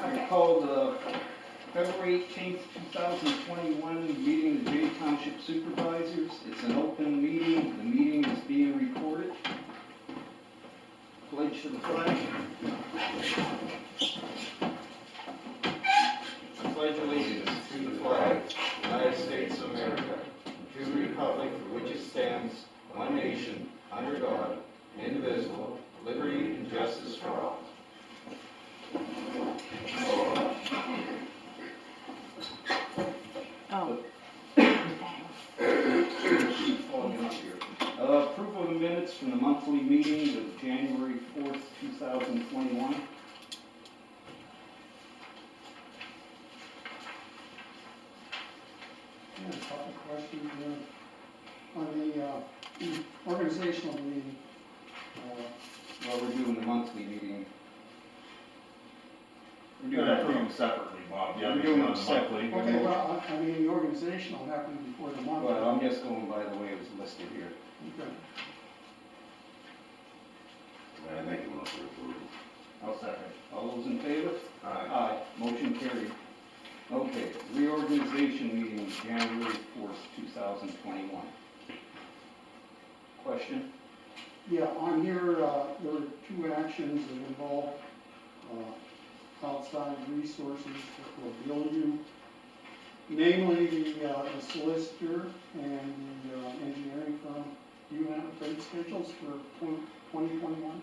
I call the February 18th, 2021 meeting of the Township Supervisors. It's an open meeting. The meeting is being recorded. Pledge to the flag. Pledge allegiance to the flag, United States of America, to the republic for which it stands, one nation, under God, indivisible, liberty and justice for all. Oh. Approval of the minutes from the monthly meeting of January 4th, 2021. Yeah, a couple of questions on the organizational meeting. Well, we're doing the monthly meeting. We're doing that them separately, Bob. Yeah, We're doing them the monthly. separately. Okay, well, I mean, the organizational happened before the month. Well, I'm just going by the way it was listed here. Okay. I make a motion to approve. I'll second. All those in favor? Aye. Aye. Motion carried. Okay, reorganization meeting, January 4th, 2021. Question? Yeah, on here, there were two actions that involve outside resources that will bill you, namely the solicitor and the engineering firm. Do you have rate schedules for 2021?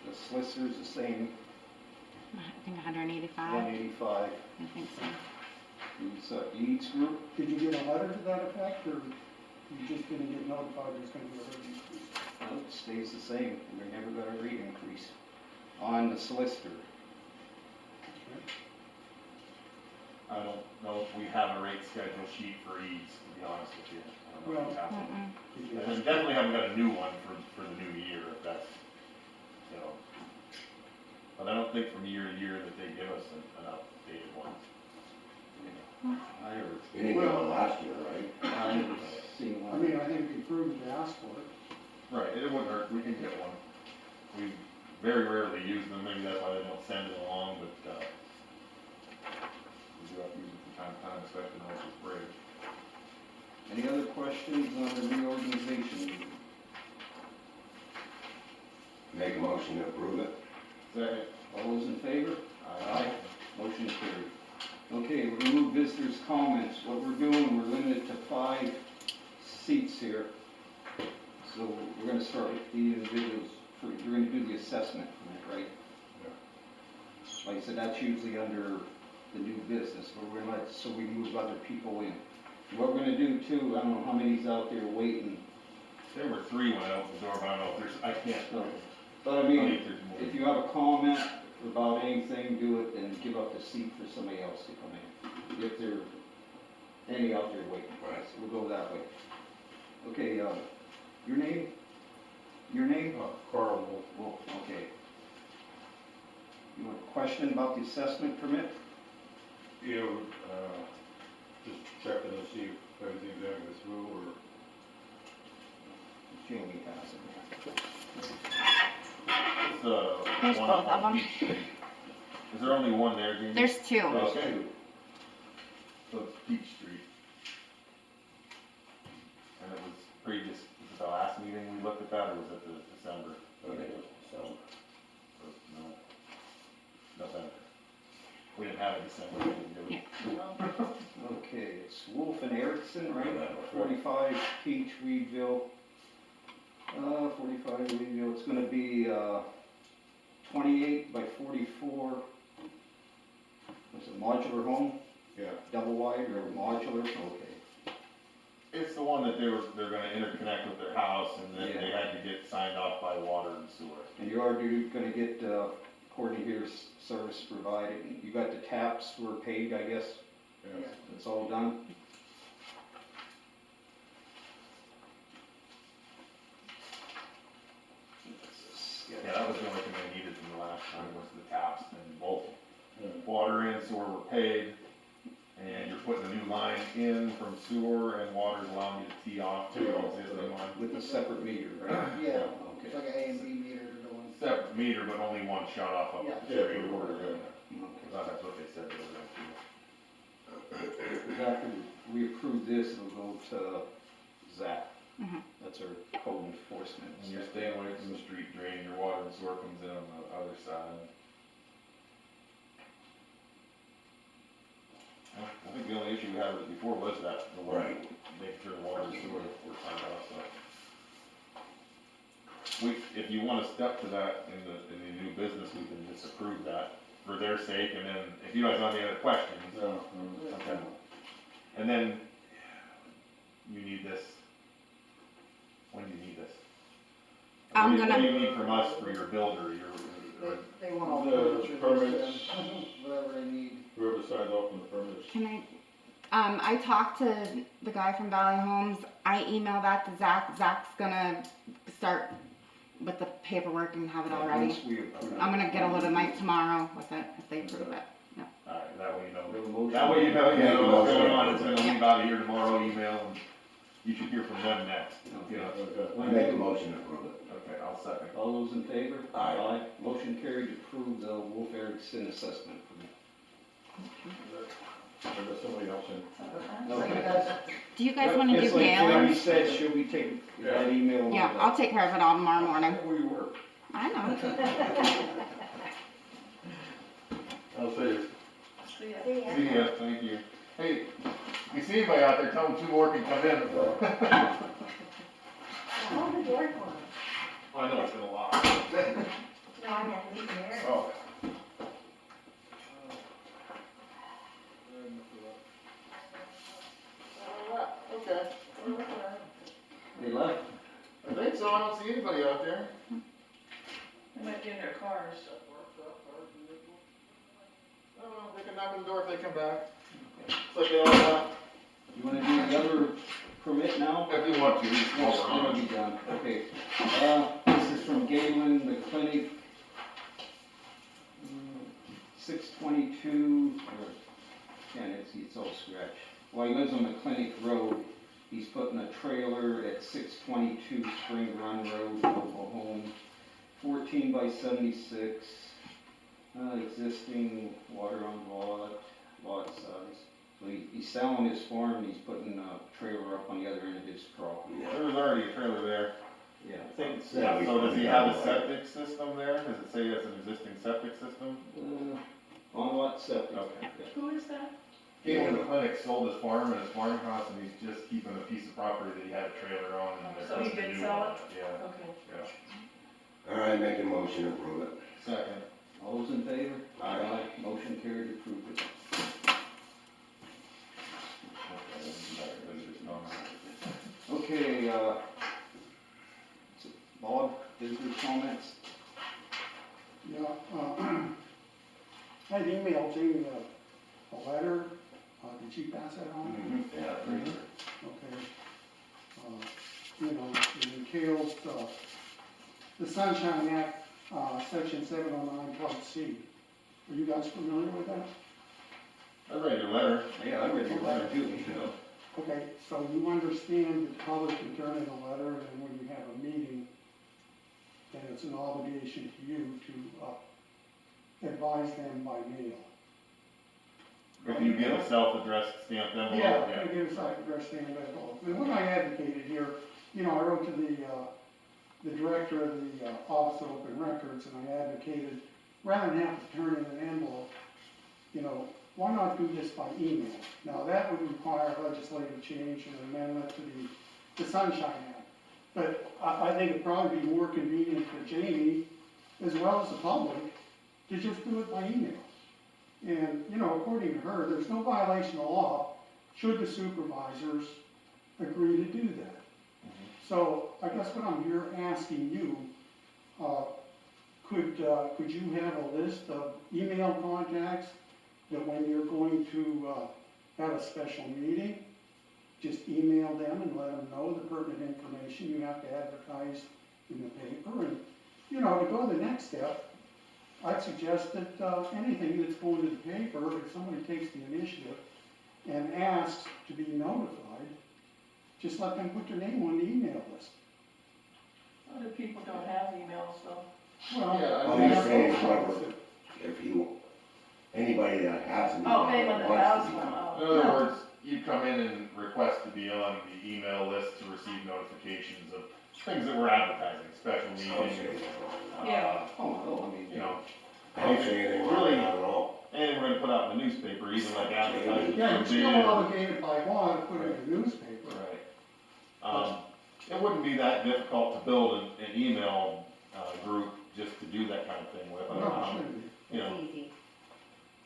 The solicitor's the same, I think 185. 185. I think so. Eads group? Did you get a letter to that effect, or you just didn't get notified there's going to be a rate increase? No, it stays the same. We never got a rate increase on the solicitor. I don't know if we have a rate schedule sheet for ease, to be honest with you. I don't know if we have one. Did you And ask? we definitely haven't got a new one for the new year, if that's, you know. But I don't think from year to year that they give us an updated one. I heard. We didn't get one last year, right? I seen I one. mean, I think it'd be prudent to ask for it. Right, it wouldn't hurt, we can get one. We very rarely use them, maybe that's why they don't send it along, but, we do have to use it from time to time, especially now with this bridge. Any other questions on the reorganization meeting? Make a motion to approve it. Second. All those in favor? Aye. Motion carried. Okay, we're gonna move visitors' comments. What we're doing, we're limited to 5 seats here. So we're gonna start with the individuals. You're gonna do the assessment from it, right? Like I said, that's usually under the new business, but we're gonna so we move other people in. What we're gonna do too, I don't know how many's out there waiting. There were 3 when I opened the door, but I don't know if there's, I can't. But I I mean, think there's more. if you have a comment about anything, do it and give up the seat for somebody else to come in. If there are any out there waiting. Right. So we'll go that way. Okay, your name? Your name? Carl Wolf, okay. You want a question about the assessment permit? Yeah, just checking to see if everything's going to go through, or Jamie has it. It's There's one both of on them. each. Is there only one there, Jamie? There's 2. Okay. So it's Peach Street. And it was previous, was it the last meeting we looked at that, or was it the December? Okay, so, Or no, November. We didn't have a December meeting, did we? Okay, it's Wolf and Erickson, right? November. 45 Peach, Weedville. 45 Weedville, it's gonna be, 28 by 44. What's it, modular home? yeah. Double wide or modular? Okay. It's the one that they're gonna interconnect with their house, and then they Yeah. had to get signed off by water and sewer. And you are gonna get, according to your service provided, you got the taps were paid, I guess? Yeah. It's all done? Yeah, that was the only thing they needed from the last time, was the taps, and both water and sewer were paid. And you're putting a new line in from sewer, and water's allowing you to tee off to the existing line. With a separate meter, right? Yeah, Okay. it's like an A and B meter going. separate meter, but only one shut off of Yeah. the Yeah, street. for the water, yeah. Because that's what they said they were gonna do. After we approve this, it'll go to Zach. Mhm. That's our code enforcement. And you're staying away from the street drain, your water and sewer comes in on the other side. Well, I think the only issue we had with it before was that, the water, Right. making sure the water and sewer were turned off, so. If you wanna step to that in the new business, we can just approve that for their sake, and then if you guys have any other questions. No, Okay. And then, you need this, when do you need this? I'm What do gonna- you need from us for your builder, They want all The permits. whatever they need. whoever signs off on the permits. Can I talked to the guy from Valley Homes. I emailed that to Zach. Zach's gonna start with the paperwork and have it all ready. Once we approve it. I'm gonna get a hold of Mike tomorrow with it, if they approve it. alright, that way you know. We have a motion. That way you know, Yeah, what's going on, motion. it's gonna leave out of here tomorrow, email, and you should hear from them next. Okay. Okay. I make a motion to approve it. Okay, I'll second. All those in favor? Aye. Motion carried to approve the Wolf Erickson assessment. I've got somebody else in. Okay. Do you guys wanna do Just like Jeremy Galen's? said, should we take that email? Yeah, I'll take care of it all tomorrow morning. Where you work. I know. I'll say it. See ya, thank you. Hey, if you see anybody out there, tell them two more can come in. Hold the door for him. I know it's been a lot. No, I have to leave there. Oh. Okay. They left? I think so, I don't see anybody out there. They might be in their cars. Oh, they can knock on the door if they come back. It's like they all left. You wanna do the other permit now? If you want to, just Yes, walk it'll around. be done, okay. This is from Galen, the clinic. 622, it's all scratched. Well, he lives on the Clinic Road. He's putting a trailer at 622 Spring Run Road, mobile home, 14 by 76. Existing water on lot size. So he's selling his farm and he's putting a trailer up on the other end of his property. Yeah. There was already a trailer there. Yeah, I think it's, Yeah, we- So does he have a septic system there? Does it say he has an existing septic system? on lot septic. Okay. Yeah. Who is that? Galen Clinic sold his farm and his farm house, and he's just keeping a piece of property that he had a trailer on, and they're So he putting a did new sell one it? on Yeah, Okay. yeah. All right, make a motion to approve it. Second. All those in favor? Aye. Motion carried, approved it. Okay, Bob, visitor comments? Yeah, I had emailed Jamie a letter, did you pass that on? Yeah, for sure. Okay. You know, it entails, the Sunshine Act, section 709 part C. Are you guys familiar with that? I read your letter. Yeah, I read your letter too, you know. Okay, so you understand the public can turn in a letter, and when you have a meeting, then it's an obligation to you to advise them by mail. If you get a self-addressed stamped envelope, Yeah, I give a site address stamp envelope. And what I advocated here, you know, I wrote to the director of the Office of Open Records, and I advocated, rather than have to turn in an envelope, you know, why not do this by email? Now, that would require legislative change and amendment to the Sunshine Act. But I think it'd probably be more convenient for Jamie, as well as the public, to just do it by email. And, you know, according to her, there's no violation of law should the supervisors agree to do that. So I guess what I'm here asking you, could you have a list of email contacts that when you're going to have a special meeting, just email them and let them know the pertinent information you have to advertise in the paper? And, you know, to go to the next step, I'd suggest that anything that's going to the paper, if somebody takes the initiative and asks to be notified, just let them put their name on the email list. Other people don't have emails though. Well, Yeah, I All mean, you're that's saying is both whatever, sides. if you, anybody that has an Oh, email pay when that the wants house to be went on. up. In other words, you come in and request to be on the email list to receive notifications of things that we're advertising, special meetings, Yeah. oh, no, I mean, you know, I don't say anything wrong, Really? not at all. anything we're gonna put out in the newspaper, even like advertising. Yeah, you're for still bid or- obligated by law to put it in the newspaper. Right. It wouldn't be that difficult to build an email, group just to do that kind of thing with. No, it shouldn't be. You know, It's easy.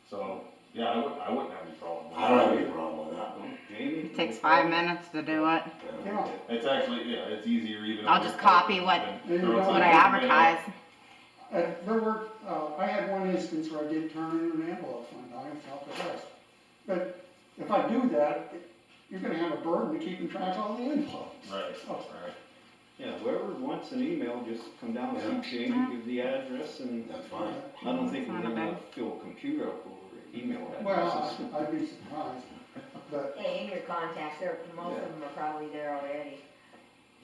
so, yeah, I wouldn't have any problem with that. I don't have any problem with that. Jamie? It takes 5 minutes to do it. Yeah. It's actually, yeah, it's easier even. I'll on just your copy phone what- than There you throw go. something What I in there. advertise. There were, I had one instance where I did turn in an envelope one time, and felt the rest. But if I do that, you're gonna have a burden of keeping track of all the envelopes. Right, Oh. right. Yeah, whoever wants an email, just come down and see Jamie, give the address, and That's fine. I don't think It's we're not a gonna big- fill a computer up over email Well, addresses. I'd be surprised, but, Hey, in your contacts, most of them are probably there already.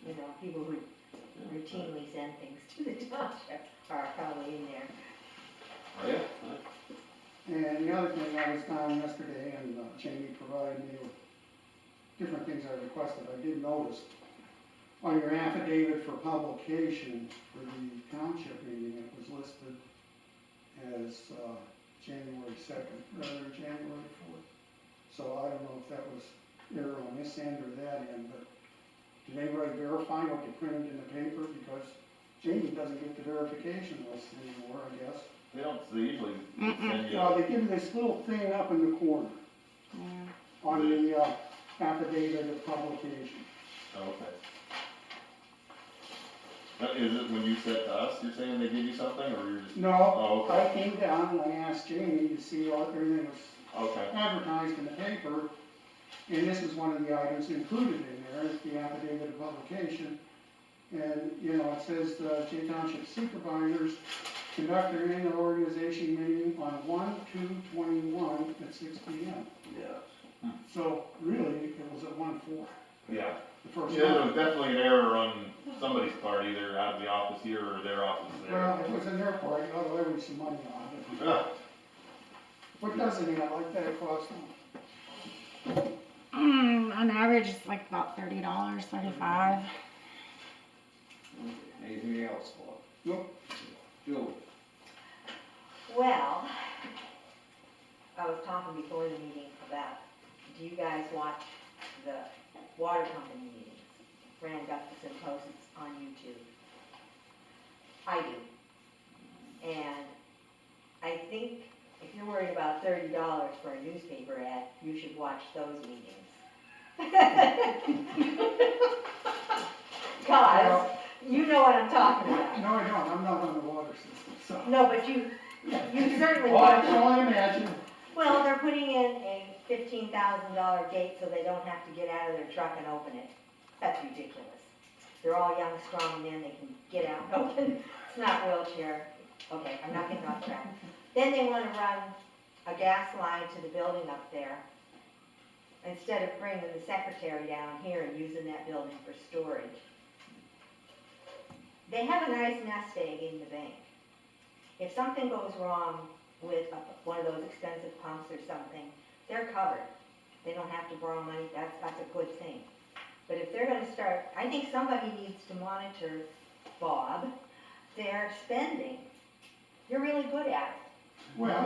You know, people who routinely send things to the township are probably in there. Yeah, and the other thing, I was down yesterday and Jamie provided me with different things I requested. I did notice on your affidavit for publication for the township meeting, it was listed as, January 2nd, rather than January 4th. So I don't know if that was error on this end or that end, but did anybody verify what they printed in the paper? Because Jamie doesn't get the verification list anymore, I guess. They usually send you. Well, they give you this little thing up in the corner Yeah. on the affidavit of publication. Okay. Is it when you said to us, you're saying they give you something, or you're just? No, Oh, I okay, came down and I asked Jamie to see what everything was okay, advertised in the paper, and this is one of the items included in there, is the affidavit of publication. And, you know, it says, Township Supervisors conduct their annual organization meeting on 1/2/21 at 6 p.m. Yeah. So really, it was at 1/4, yeah. the first Yeah, there one. was definitely an error on somebody's part, either out of the office here or their office Well, there. it was in their part, you ought to levy some money on it. Ah, What does an ad like that cost them? On average, it's like about $30, 35. anything else, Bob? Nope. Julie? Well, I was talking before the meeting about, do you guys watch the water company meetings? Fran Gustafson posts on YouTube. I do. And I think if you're worried about $30 for a newspaper ad, you should watch those meetings. Cause you know what I'm talking about. No, I don't, I'm not on the water system, so. No, but you certainly Well, watch. I imagine. Well, they're putting in a $15,000 gate so they don't have to get out of their truck and open it. That's ridiculous. They're all young, strong men, they can get out and open. It's not wheelchair. Okay, I'm not getting off track. Then they want to run a gas line to the building up there instead of bringing the secretary down here and using that building for storage. They have a nice nest egg in the bank. If something goes wrong with one of those expensive pumps or something, they're covered. They don't have to borrow money, that's a good thing. But if they're gonna start, I think somebody needs to monitor, Bob, their spending. You're really good at it. Well,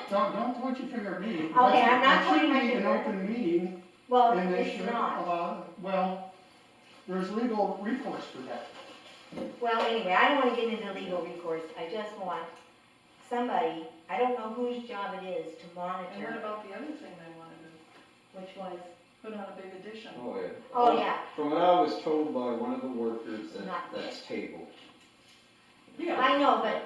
don't point your finger at me. Okay, I'm not pointing my It should be finger. an open meeting, Well, and they it's should not. allow, well, there's legal recourse for that. Well, anyway, I don't wanna get into legal recourse, I just want somebody, I don't know whose job it is to And what monitor, about the other thing they wanna do? which was, Put on a big addition? Oh, yeah. oh, yeah. From what I was told by one of the workers, Not that's tabled. Yeah, I know, but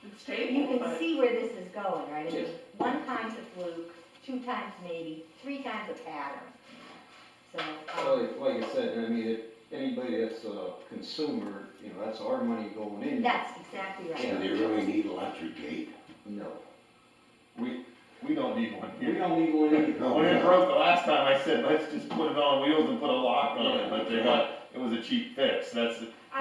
it's you table, can but see where this is going, right? I mean, Yes. one time's a fluke, two times maybe, three times a pattern. So, Like I said, I mean, if anybody that's a consumer, you know, that's our money going in. that's exactly Do right. they really need electric gate? No, We don't need one we here. don't need one either. No. When it broke the last time, I said, let's just put it on wheels and put a lock on it, but it was a cheap fix, but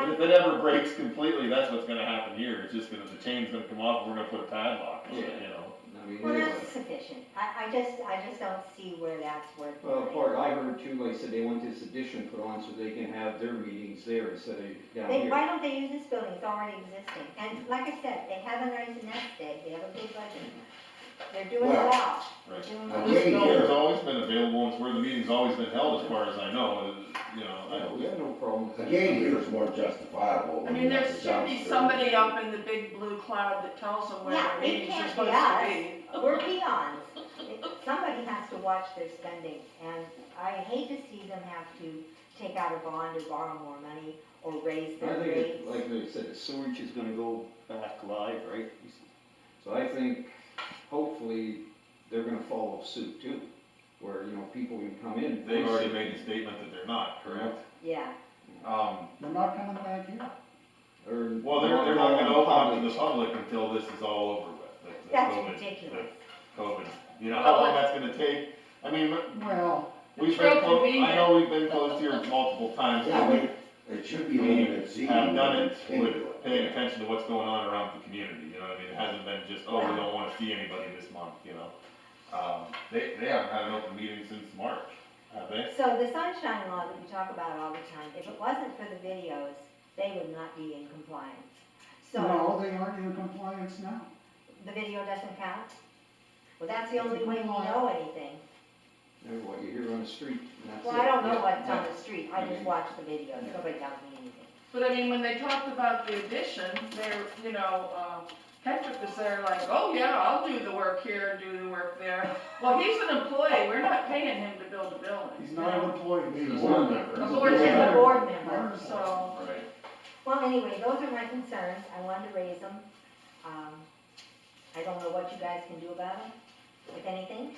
if it ever breaks completely, that's what's gonna happen here, it's just gonna, the chain's gonna come off, and we're gonna put a padlock on it, you know? I mean, Well, it that's is. sufficient. I just don't see where that's worth. Well, part I heard too, like I said, they want this addition put on so they can have their meetings there instead of down here. Why don't they use this building? It's already existing. And like I said, they have a nice nest egg, they have a good budget. They're doing Well, well. They're Right. doing I well. This agree. building's always been available, and it's where the meeting's always been held, as far as I know, you know, Yeah, we have no problem. with A that. gate here is more justifiable. I when mean, you there have the should be dumpster. somebody up in the big blue cloud that tells them where Yeah, their it meetings are can't supposed be to us. be. We're peons. Somebody has to watch their spending, and I hate to see them have to take out a bond or borrow more money or raise I their think, rates. like they said, the sewage is gonna go back live, right? So I think, hopefully, they're gonna follow suit too, where, you know, people can come in. they've already made the statement that they're not, correct? Yeah. They're not coming back here. Or. Well, they're not gonna open up to the public until this is all over with, the That's COVID, ridiculous. the COVID. You know, how long that's gonna take, I mean, Well, we've It's been real closed, I convenient. know we've been closed here multiple times, Yeah, but but it should be we limited seating. have done it into with it. paying attention to what's going on around the community, you know what I mean? It hasn't been just, oh, we don't wanna see anybody this month, you know? They haven't had an open meeting since March, have they? So the sunshine law that you talk about all the time, if it wasn't for the videos, they would not be in compliance. So no, they aren't in compliance now. the video doesn't count? Well, that's the only way we know anything. You know, what you hear on the street, and that's Well, it. I don't know Yeah, what's on yeah. the street, I just watch the videos, Yeah. nobody tells me anything. But I mean, when they talked about the addition, they're, Kendrick was there like, oh yeah, I'll do the work here and do the work there. Well, he's an employee, we're not paying him to build a building. He's not an employee. He's a He's board a- member. A he's board He's a member. board member. So, Right. Well, anyway, those are my concerns, I wanted to raise them. I don't know what you guys can do about them, if anything.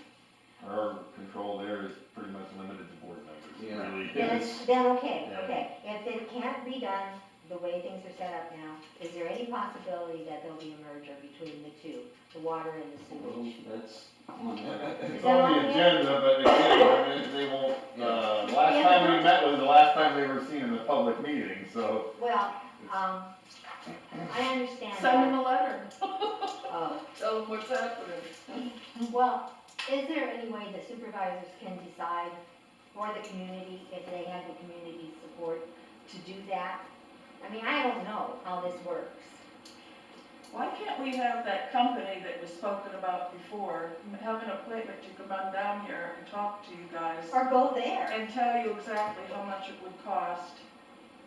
Our control there is pretty much limited to board members, it Yeah. really Then, is. then okay, Yeah. okay. If it can't be done the way things are set up now, is there any possibility that there'll be a merger between the two, the water and the Well, sewage? that's on It's on the agenda, but again, I mean, they won't, last time we met was the last time they were seen in a public meeting, so. Well, I understand send him that. a letter, Oh, tell him what's happening. well, is there any way the supervisors can decide for the community, if they have the community support, to do that? I mean, I don't know how this works. Why can't we have that company that was spoken about before, have an appointment to come on down here and talk to you guys Or go there. and tell you exactly how much it would cost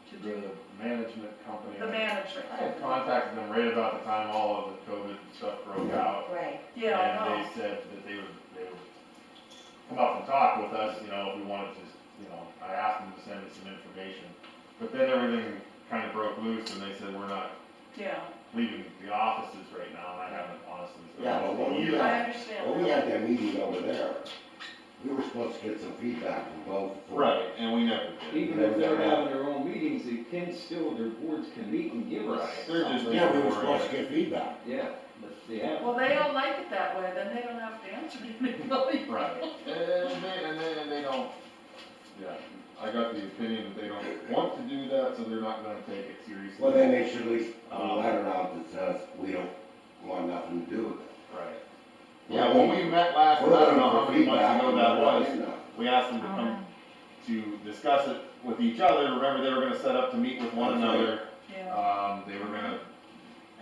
to The do management company. the management? I had contacted them right about the time all of the COVID stuff broke out. Right. Yeah, I And know. they said that they would come up and talk with us, you know, if we wanted to, I asked them to send me some information. But then everything kind of broke loose and they said, we're not Yeah, leaving the offices right now, and I haven't honestly. Yeah, but when we I had, understand when we that. had that meeting over there, we were supposed to get some feedback from both. Right, and we never did. Even if they're having their own meetings, they can still, their boards can meet and give us. Right, they're just- something. Yeah, we were supposed to get feedback. Yeah, but they haven't. Well, they all like it that way, then they don't have to answer anybody. Right, and they don't, yeah, I got the opinion that they don't want to do that, so they're not gonna take it seriously. Well, then they should at least put a letter out that says, we don't want nothing to do with it. Right. Yeah, when we met last, I don't know how many months ago that was, was. we asked them to come to discuss it with each other, remember they were gonna set up to meet with one That's right. another. Yeah. They were gonna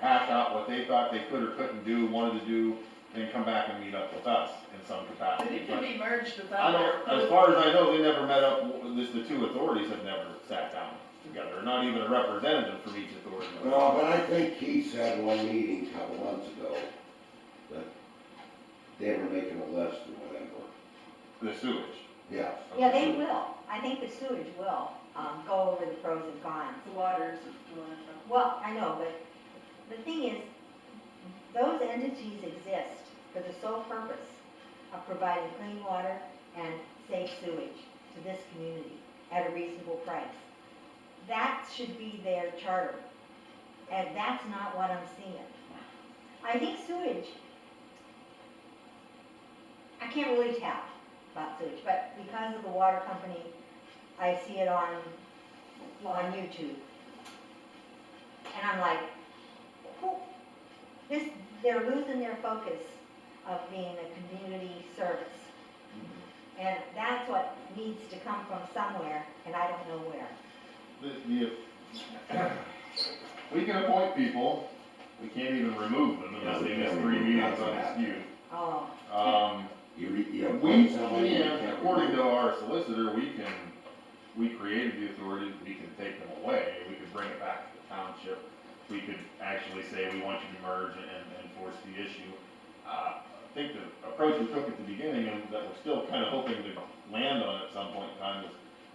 hash out what they thought they could or couldn't do, wanted to do, then come back and meet up with us in some But capacity. it can be merged I without don't, their. as far as I know, they never met up, the two authorities have never sat down together, not even a representative from each authority. No, but I think he said one meeting a couple months ago that they were making a list or whatever. The sewage. Yeah. Yeah, they will. I think the sewage will, go over the pros and cons. The waters of doing it. Well, I know, but the thing is, those entities exist for the sole purpose of providing clean water and safe sewage to this community at a reasonable price. That should be their charter, and that's not what I'm seeing. I think sewage, I can't really tell about sewage, but because of the water company, I see it on on YouTube. And I'm like, they're losing their focus of being a community service. And that's what needs to come from somewhere, and I don't know where. We can appoint people, we can't even remove them unless they miss 3 meetings unexcused. Oh, You We appoint somebody, you can, can't according remove to our solicitor, we created the authority, we can take them away, we could bring it back to the township. We could actually say, we want you to merge and enforce the issue. I think the approach we took at the beginning, and that we're still kind of hoping to land on at some point in time, is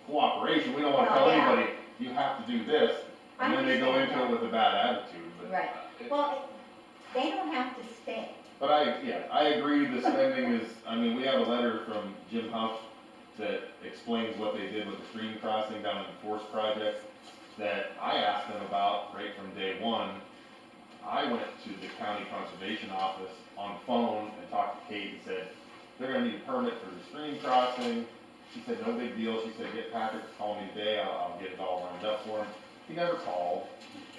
cooperation. We don't want to tell Well, yeah. anybody, you have to do this, and then they go into it with a bad attitude. But, right. Well, they don't have to stay. But I agree the spending is, I mean, we have a letter from Jim Huff that explains what they did with the stream crossing down in the Force project that I asked them about right from day one. I went to the county conservation office on the phone and talked to Kate and said, they're gonna need a permit for the stream crossing. She said, no big deal. She said, get Patrick to call me today, I'll get it all lined up for him. He never called.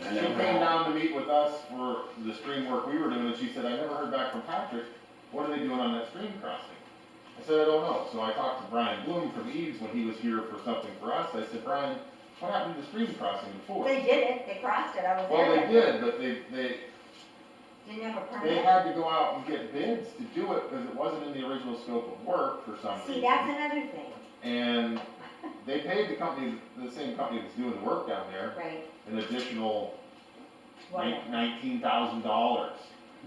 And She then came down to meet with us for the stream work we were doing, and she said, I never heard back from Patrick. What are they doing on that stream crossing? I said, I don't know. So I talked to Brian Bloom from Eads when he was here for something for us. I said, Brian, what happened to the stream crossing before? They did it, they crossed it, I was Well, there. they did, but they Didn't have a They permit. had to go out and get bids to do it because it wasn't in the original scope of work for some reason. See, that's another thing, And they paid the company, the same company that's doing the work down there, right? an additional What? $19,000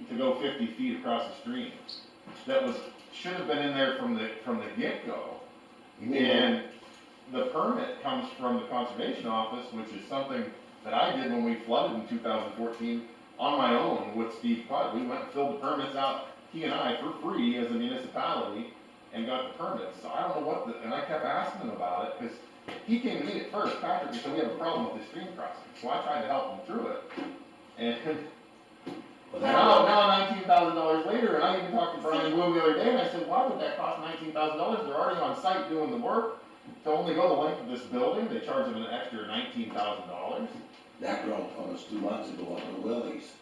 to go 50 feet across the stream. That should have been in there from the get-go. You mean, And the permit comes from the conservation office, which is something that I did when we flooded in 2014 on my own with Steve Putt. We went and filled the permits out, he and I, for free as a municipality, and got the permits. So I don't know and I kept asking him about it, because he came to me at first, Patrick, and said, we have a problem with this stream crossing. So I tried to help him through it. And now $19,000 later, and I even talked to Brian Bloom the other day, and I said, why would that cost $19,000? They're already on site doing the work. To only go the length of this building, they charge them an extra $19,000. that girl told us 2 months ago on the Willies,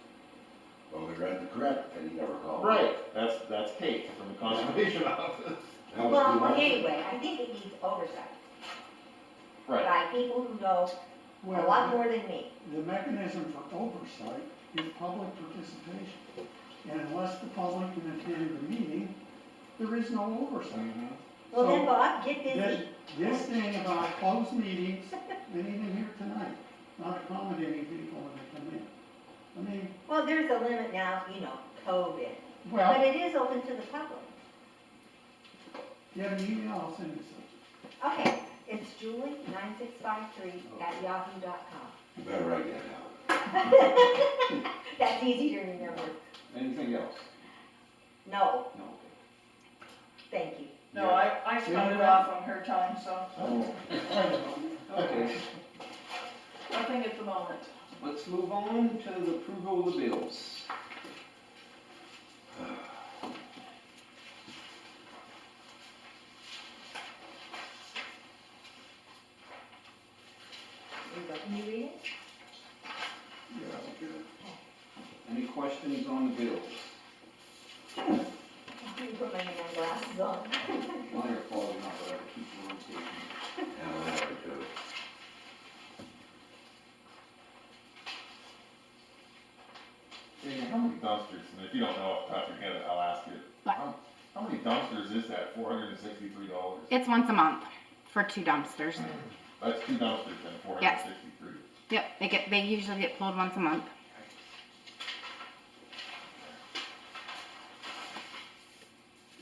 when we read the correct, and he never called. Right, that's Kate from the conservation office. That was 2 Well, months ago. anyway, I think it needs oversight Right. by people who know a lot more than me. The mechanism for oversight is public participation. And unless the public can attend the meeting, there is no oversight. Mhm. Well, then, So, Bob, get busy. This thing about closed meetings, and even here tonight, not accommodating people when they come in. I mean, Well, there's a limit now, COVID, but well, it is open to the public. you have an email, I'll send you something. Okay, it's Julie9653@yahoo.com. You better write that down. That's easy to remember. Anything else? No, No. thank you. No, I spun it off on her time, so Okay, nothing at the moment. let's move on to the approval of the bills. Can you read it? Yeah, okay. Any questions on the bills? You can put my glasses on. Mine are falling off, but I have to keep one taking. And I have to do it. Hey, how many dumpsters, and if you don't know off the top of your head, I'll ask you. What? How many dumpsters is that, $463? It's once a month for 2 dumpsters. That's 2 dumpsters then, 463. Yes. Yep, they usually get pulled once a month.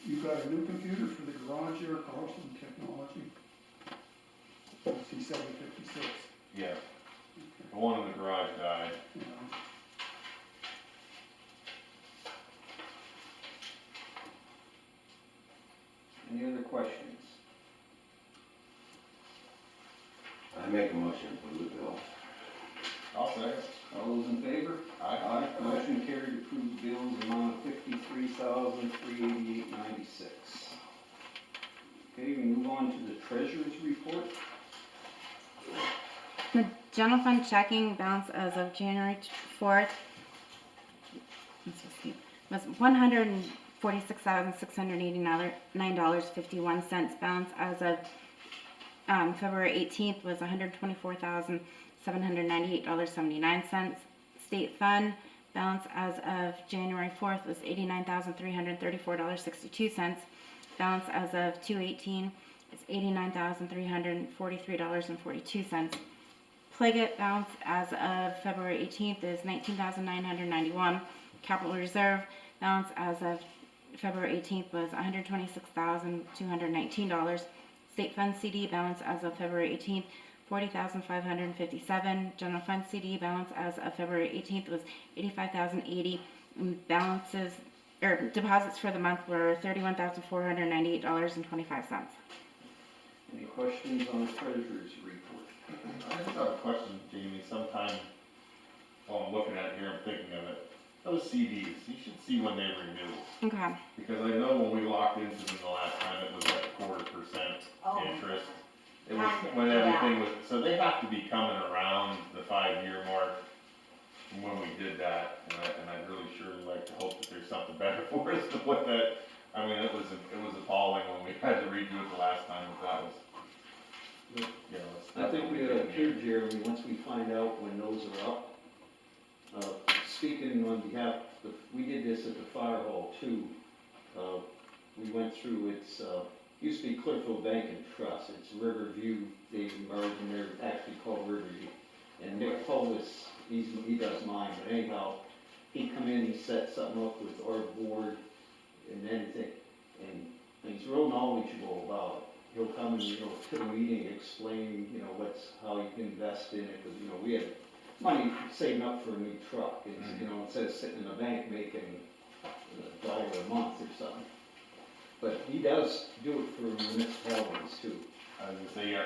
You got a new computer for the garage here, Carlson Technology? C756, Yeah, the one in the garage died. you know. Any other questions? I make a motion for the bill. I'll say it. All those in favor? Aye. Motion carried to approve bills amount of $53,388.96. Okay, we move on to the treasurer's report. The general fund checking balance as of January 4th was $146,689.51. Balance as of February 18th was $124,798.79. State fund balance as of January 4th was $89,334.62. Balance as of 2/18 is $89,343.42. Pliget balance as of February 18th is $19,991. Capital reserve balance as of February 18th was $126,219. State fund CD balance as of February 18th, $40,557. General fund CD balance as of February 18th was $85,080. Balances or deposits for the month were $31,498.25. Any questions on the treasurer's report? I just have a question, Jamie, sometime while I'm looking at it here, I'm thinking of it. Those CDs, you should see when they renew, Okay. because I know when we locked into them the last time, it was like 0.25% Oh. interest. It was when everything was, so they have to be coming around the 5-year mark from when we did that, and I'd really sure like to hope that there's something better for us to put that. I mean, it was appalling when we had to redo it the last time, but that was, you know, it's I think we definitely ought to hear, Jeremy, once we find out when those are up. Speaking on behalf, we did this at the fire hall too. We went through, used to be Clearfield Bank and Trust, it's Riverview, they merged and they're actually called Riverview. And Nick Polis, he does mine, but anyhow, he come in, he set something up with our board and anything, and he's real knowledgeable about it. He'll come and, to the meeting, explain, how you can invest in it, because, we had money saving up for a new truck, and, instead of sitting in the bank making $1 a month or something. But he does do it for municipalities too. I was gonna say,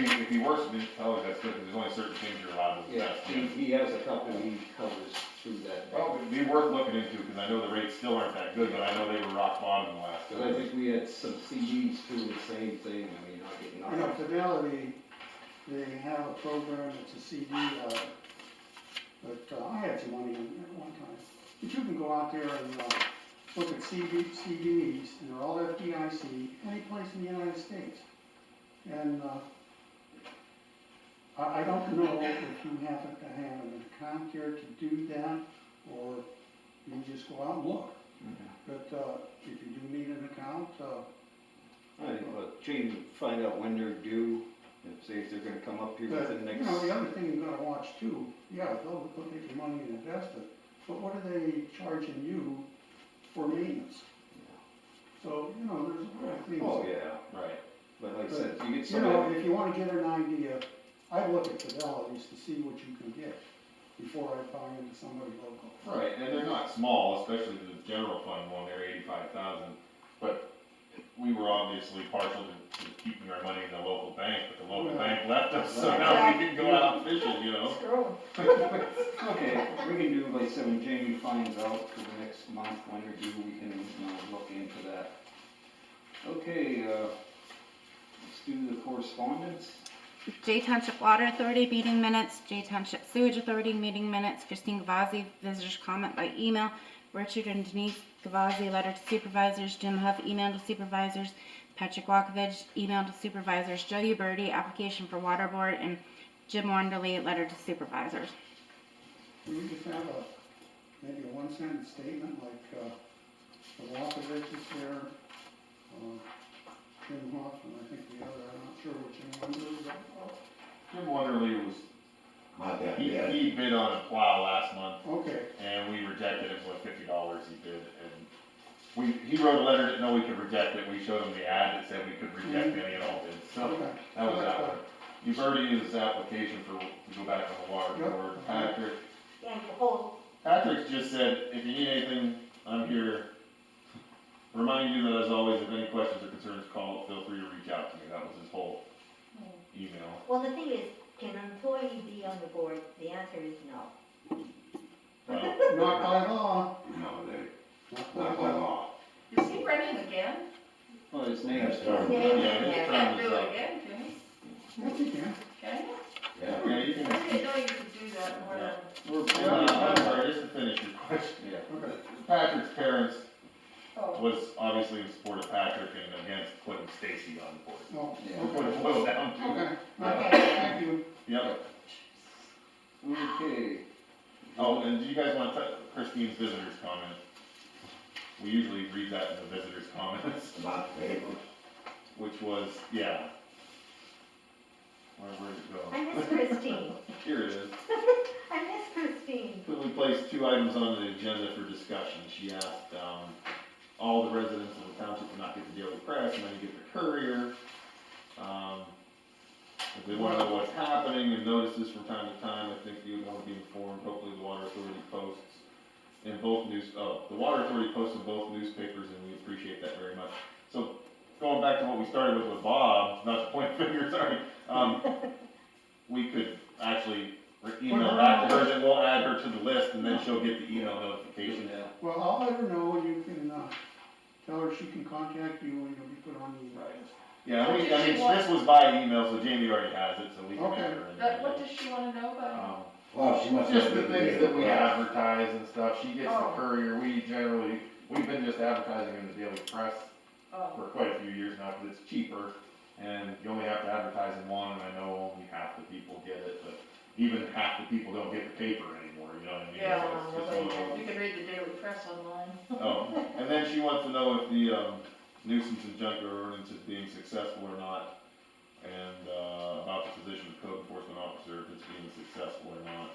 if he works with municipalities, that's good, because there's only certain things you're allowed to Yeah, invest in. he has a couple he covers through that. Well, it'd be worth looking into, because I know the rates still aren't that good, but I know they were rock bottom the last Because I time. think we had some CDs too, the same thing, not getting I know Fidelity, they have a program, it's a CD, but I had some money in there at one time. But you can go out there and look at CDs, and they're all FDIC, any place in the United States. And I don't know if you happen to have an account here to do that, or you just go out and look. But if you do need an account, I think, Jamie, find out when they're due, and say if they're gonna come up here but, within the next. the other thing you gotta watch too, yeah, they'll take your money and invest it, but what are they charging you for maintenance? So, there's a lot of things. Oh, yeah, right. But like I said, if you get You somebody. know, if you wanna get an idea, I'd look at Fidelities to see what you can get before I buy into somebody local. Right, and they're not small, especially the general fund one, they're 85,000, but we were obviously partial to keeping our money in the local bank, but the local bank left us, so now we can go out fishing, Screw 'em. Okay, we can do, like I said, when Jamie finds out for the next month when they're due, we can, look into that. Okay, let's do the correspondence. J Township Water Authority meeting minutes, J Township Sewage Authority meeting minutes, Christine Gavazzi, visitors comment by email, Richard and Denise Gavazzi, letter to supervisors, Jim Huff, email to supervisors, Patrick Walkovich, email to supervisors, Jody Birdie, application for water board, and Jim Wanderly, letter to supervisors. Can we just have maybe a one-sentence statement, like, the Walkovich is there, Jim Hoff, and I think the other, I'm not sure which one it is. Jim Wonderly Not that he bad. bid on a plow last month, Okay, and we rejected it for $50 he bid, and he wrote a letter that no, we could reject it, we showed him the ad that said we could reject any and all bids, so okay. that was that one. You've already used his application to go back on the water Yep. board. And hold, Patrick just said, if you need anything, I'm here. Remind you that as always, if any questions or concerns, feel free to reach out to me. That was his whole email. well, the thing is, can an employee be on the board? The answer is no. Well, Not by law. No, Not not by law. Is he running again? Well, his name's Yes, sir. Name Yeah, is his there. term Can't is do it up. again, can he? Yes, you can. Can he? Yeah. Yeah, you can. I didn't know you could do that more than. I'm sorry, just to finish your question. Okay. Patrick's parents Oh, was obviously in support of Patrick and against putting Stacy on the board. Oh, Yeah. That's what it boils down to. okay, Okay. thank you. Yep. Okay, Oh, and do you guys want to touch Christine's visitor's comment? We usually read that in the visitor's comments, About the papers. which was, yeah. Where'd it go? I miss Christine. Here it is. I miss Christine. We placed 2 items on the agenda for discussion. She asked, all the residents of the township to not get the daily press, and then you get the courier. If they wanna know what's happening and notices from time to time, I think you would wanna be informed. Hopefully the water authority posts in both the water authority posts in both newspapers, and we appreciate that very much. So, going back to what we started with Bob, not to point fingers, sorry, we could actually email back to her, then we'll add her to the list, and then she'll get the email notification. yeah, Well, I'll let her know, and you can, tell her she can contact you, and you'll be put on the list. Yeah, What I does she mean, want? this was by email, so Jamie already has it, so we can Okay. add her in. what does she wanna know about? Well, she must Just have the been things that we there. advertise and stuff, she gets the Oh. courier, we've been just advertising in the daily press Oh, for quite a few years now, because it's cheaper, and you only have to advertise in one, and I know only half the people get it, but even half the people don't get the paper anymore, you know what I mean? yeah, So it's just one of those- you can read the daily press online. Oh, and then she wants to know if the, nuisance and junkyard ordinance is being successful or not, and, about the position of code enforcement officer, if it's being successful or not.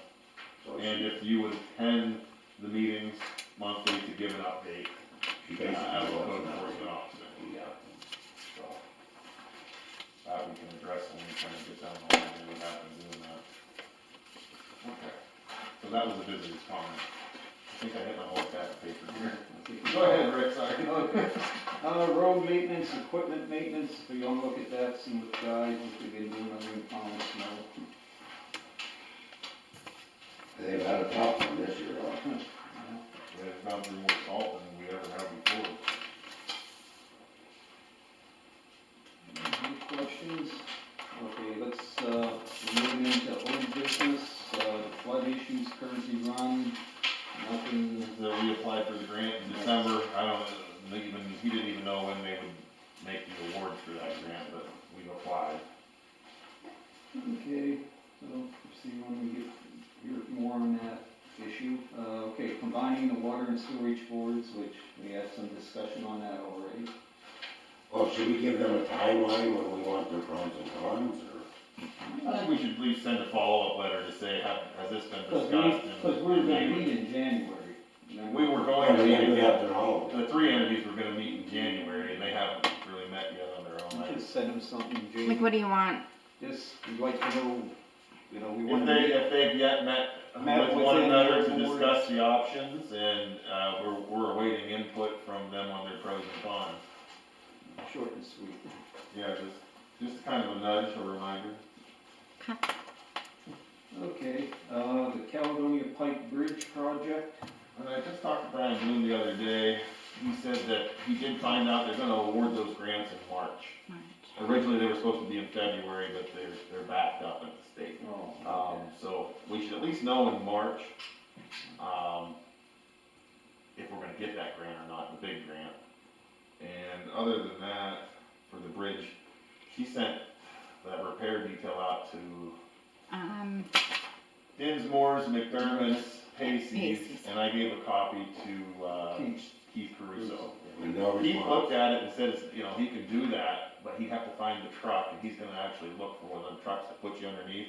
So And if you would attend the meetings monthly to give an update, she as a basically code wants to know. enforcement officer. Yeah. So, that we can address when we kind of get down the line, and we have been doing that. Okay, so that was a visitor's comment. I think I hit my whole stack of paper here. Go ahead, Rick, sorry. okay. Road maintenance, equipment maintenance, if you wanna look at that, see what guys, what they've been doing on the comments, They've had a tough one this year, huh? We've gone through more salt than we ever have before. Any questions? Okay, let's, move into old business, the flood issues, currency run, nothing, So we applied for the grant in December, I don't even, he didn't even know when they would make the awards for that grant, but we applied. okay, so, see when we get, hear more on that issue. Okay, combining the water and sewerage boards, which we had some discussion on that already. Well, should we give them a timeline when we want their pros and cons, or? I think we should at least send a follow-up letter to say, has this been Cause discussed? we're gonna meet in January. We were Oh, going to they meet have again, their own. the 3 entities were gonna meet in January, and they haven't really met yet on their own. Just send them something, Jamie. Like, what do you want? Just, we'd like to know, we If want to they, meet. if they've yet met Met with one within another their to board. discuss the options, and, we're awaiting input from them on their pros and cons. Short and sweet. Yeah, just kind of a nudge, a reminder. Okay, the Caledonia Pike Bridge project. And I just talked to Brian Bloom the other day, he said that he did find out they're gonna award those grants in March. Originally, they were supposed to be in February, but they're backed up at the state. Oh, So we should at least know in March, if we're gonna get that grant or not, the big grant. And other than that, for the bridge, she sent that repair detail out to Dinsmore's, McDermott's, Pacey's, Pacey's. and I gave a copy to, Keith Caruso. With no He response. looked at it and said, you know, he can do that, but he'd have to find the truck, and he's gonna actually look for one of them trucks that puts you underneath.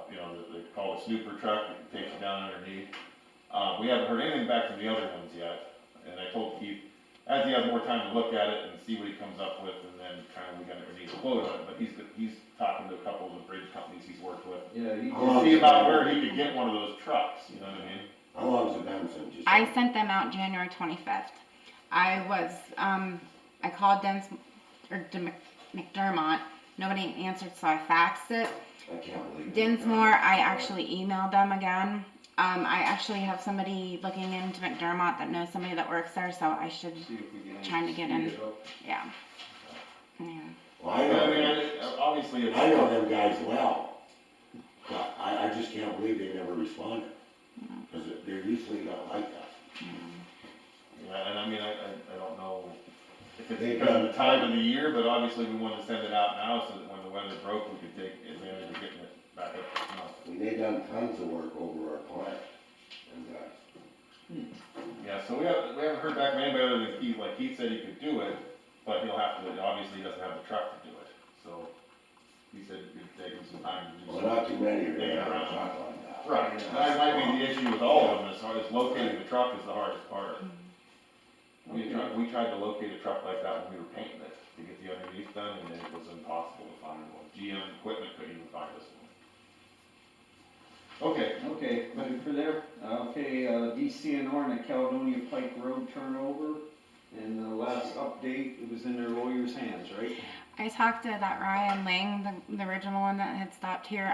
You know, they call it a snooper truck, it takes you down underneath. We haven't heard anything back from the other ones yet, and I told Keith, as he has more time to look at it and see what he comes up with, and then kinda we gotta need a quote on it, but he's talking to a couple of the bridge companies he's worked with. yeah, he Oh, To see about where he could get one of those trucks, you know what I mean? How long's it been since you? I sent them out January 25th. I was, I called McDermott, nobody answered, so I faxed it. I can't believe it. Dinsmore, I actually emailed them again. I actually have somebody looking into McDermott that knows somebody that works there, so I should, see if we can. Trying to get in. speed it up. yeah. Well, I I know mean, them, obviously, it's. I know them guys well. I just can't believe they never responded, cause they're usually not like that. Yeah, and I mean, I don't know if it's They've because of done- the time of the year, but obviously we wanted to send it out now so that when the weather broke, we could take advantage of getting it back up to snuff. I mean, they done tons of work over our plant, and, Yeah, so we haven't heard back from anybody other than Keith, like Keith said he could do it, but he'll have to, obviously he doesn't have the truck to do it, so he said it could take him some time to do well, so. not too many are Yeah, gonna have a around. truck like that. Right, and that might be the issue with all of them, as hard as locating the truck is the hardest part. We tried to locate a truck like that when we were painting it, to get the underneath done, and it was impossible to find one. GM equipment couldn't even find us one. Okay, Okay, ready for there? Okay, DCNR and the Caledonia Pike Road turnover, and the last update, it was in their lawyer's hands, right? I talked to that Ryan Lang, the original one that had stopped here.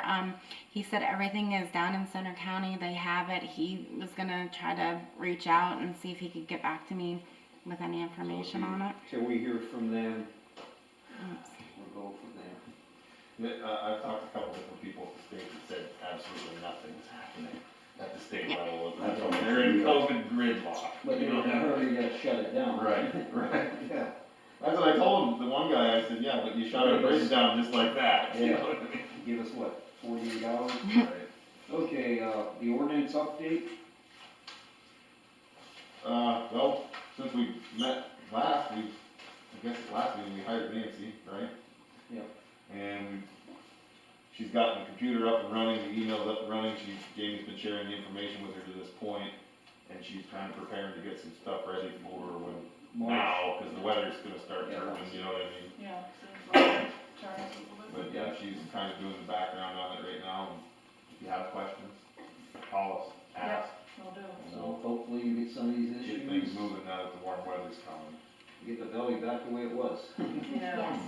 He said everything is down in Center County. They have it. He was gonna try to reach out and see if he could get back to me with any information on it. Till we hear from them, Oops. we'll go from there. I've talked to a couple different people at the state that said absolutely nothing is happening at the state Yeah. level. That's what They're in COVID gridlock. But they're in a hurry to shut it down. Right, right. Yeah. That's what I told him, the one guy, I said, yeah, but you shut a bridge down just like that, you know what I mean? Give us what, 48 hours? Right. Okay, the ordinance update, Well, since we met last, I guess last meeting, we hired Nancy, right? Yep. And she's gotten the computer up and running, the email's up and running, Jamie's been sharing the information with her to this point, and she's kind of preparing to get some stuff ready for when, now, cause the weather's gonna start Yeah. turning, you know what I mean? Yeah, seems like it turns a little bit. But yeah, she's kind of doing the background on it right now, and if you have questions, call us, ask. Will do. so hopefully you get some of these Get things issues, moving now that the warm weather's coming. get the belly back the way it was. Yeah.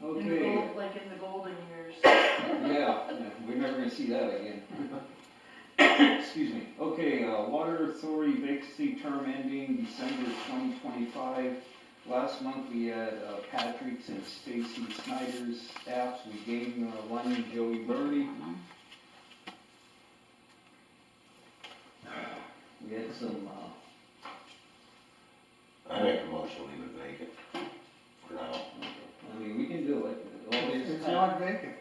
In the Okay, gold, like in the golden years. yeah, we're never gonna see that again. Excuse me. Okay, Water Authority vacancy term ending December 2025. Last month we had Patrick's and Stacy Snyder's staffs. We gave one, Joey Birdie. We had some, I make a motion, leave it vacant, for now. I mean, we can do it. All this- It's not vacant,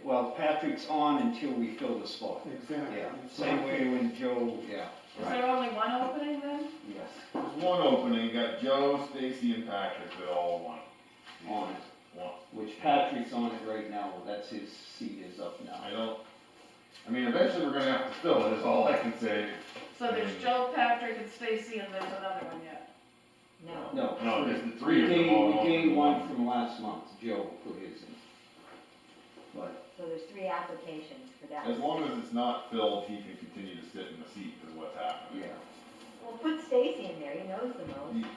Well, Patrick's on until we fill the spot. exactly. Yeah, It's same not way vacant. when Joe, yeah, Is there only one opening then? yes, There's one opening, you got Joe, Stacy, and Patrick that all want. on it. Want. Which Patrick's on it right now. That's his seat is up now. I mean, eventually we're gonna have to fill it, is all I can say. So there's Joe, Patrick, and Stacy, and there's another one yet. No. No. No, there's the three of them all. We gained one from last month. Joe put his in. But, So there's 3 applications for that. As long as it's not filled, he can continue to sit in the seat, is what's happening. yeah, Well, put Stacy in there, he knows the most.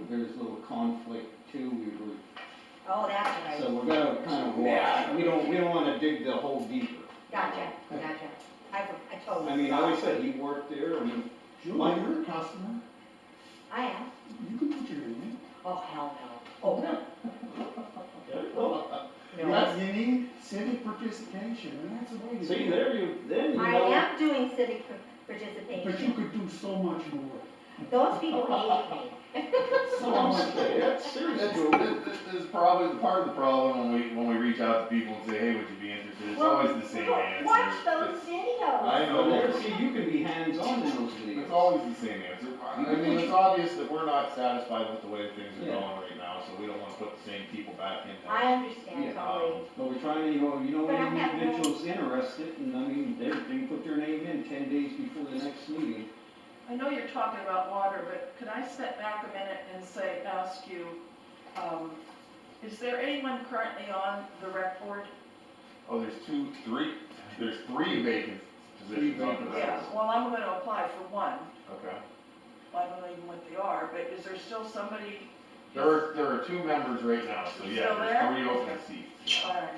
there's a little conflict too. Oh, that's right. So we're gonna kind of watch. We don't wanna dig the hole deeper. Gotcha. I totally. I mean, like I forgot. said, he worked there. I mean, Julie, you're a customer, I am. you can put your name in. Oh, hell no. Oh, no. Yes, you need civic participation, and that's the way to do it. see, there then you I know. am doing civic But you participation. could do so much more. Those people hate me. So much, that's serious, Joe. This is probably the part of the problem when we reach out to people and say, hey, would you be interested? It's Well, always the same well, answer. watch those It's- videos. I know. There, see, you can be hands-on in those videos. It's always the same answer. I mean, it's obvious that we're not satisfied with the way things are Yeah. going right now, so we don't wanna put the same people back in there. I understand Yeah. totally. But we're trying to, But I any have no- individuals interested, and I mean, they can put their name in 10 days before the next meeting. I know you're talking about water, but could I step back a minute and ask you, is there anyone currently on the rec board? Oh, there's three vacant positions on the Yeah, list. well, I'm gonna apply for one. Okay. I don't know even what they are, but is there still somebody? There are 2 members right now, so yeah, Still there's there? 3 open seats. All right.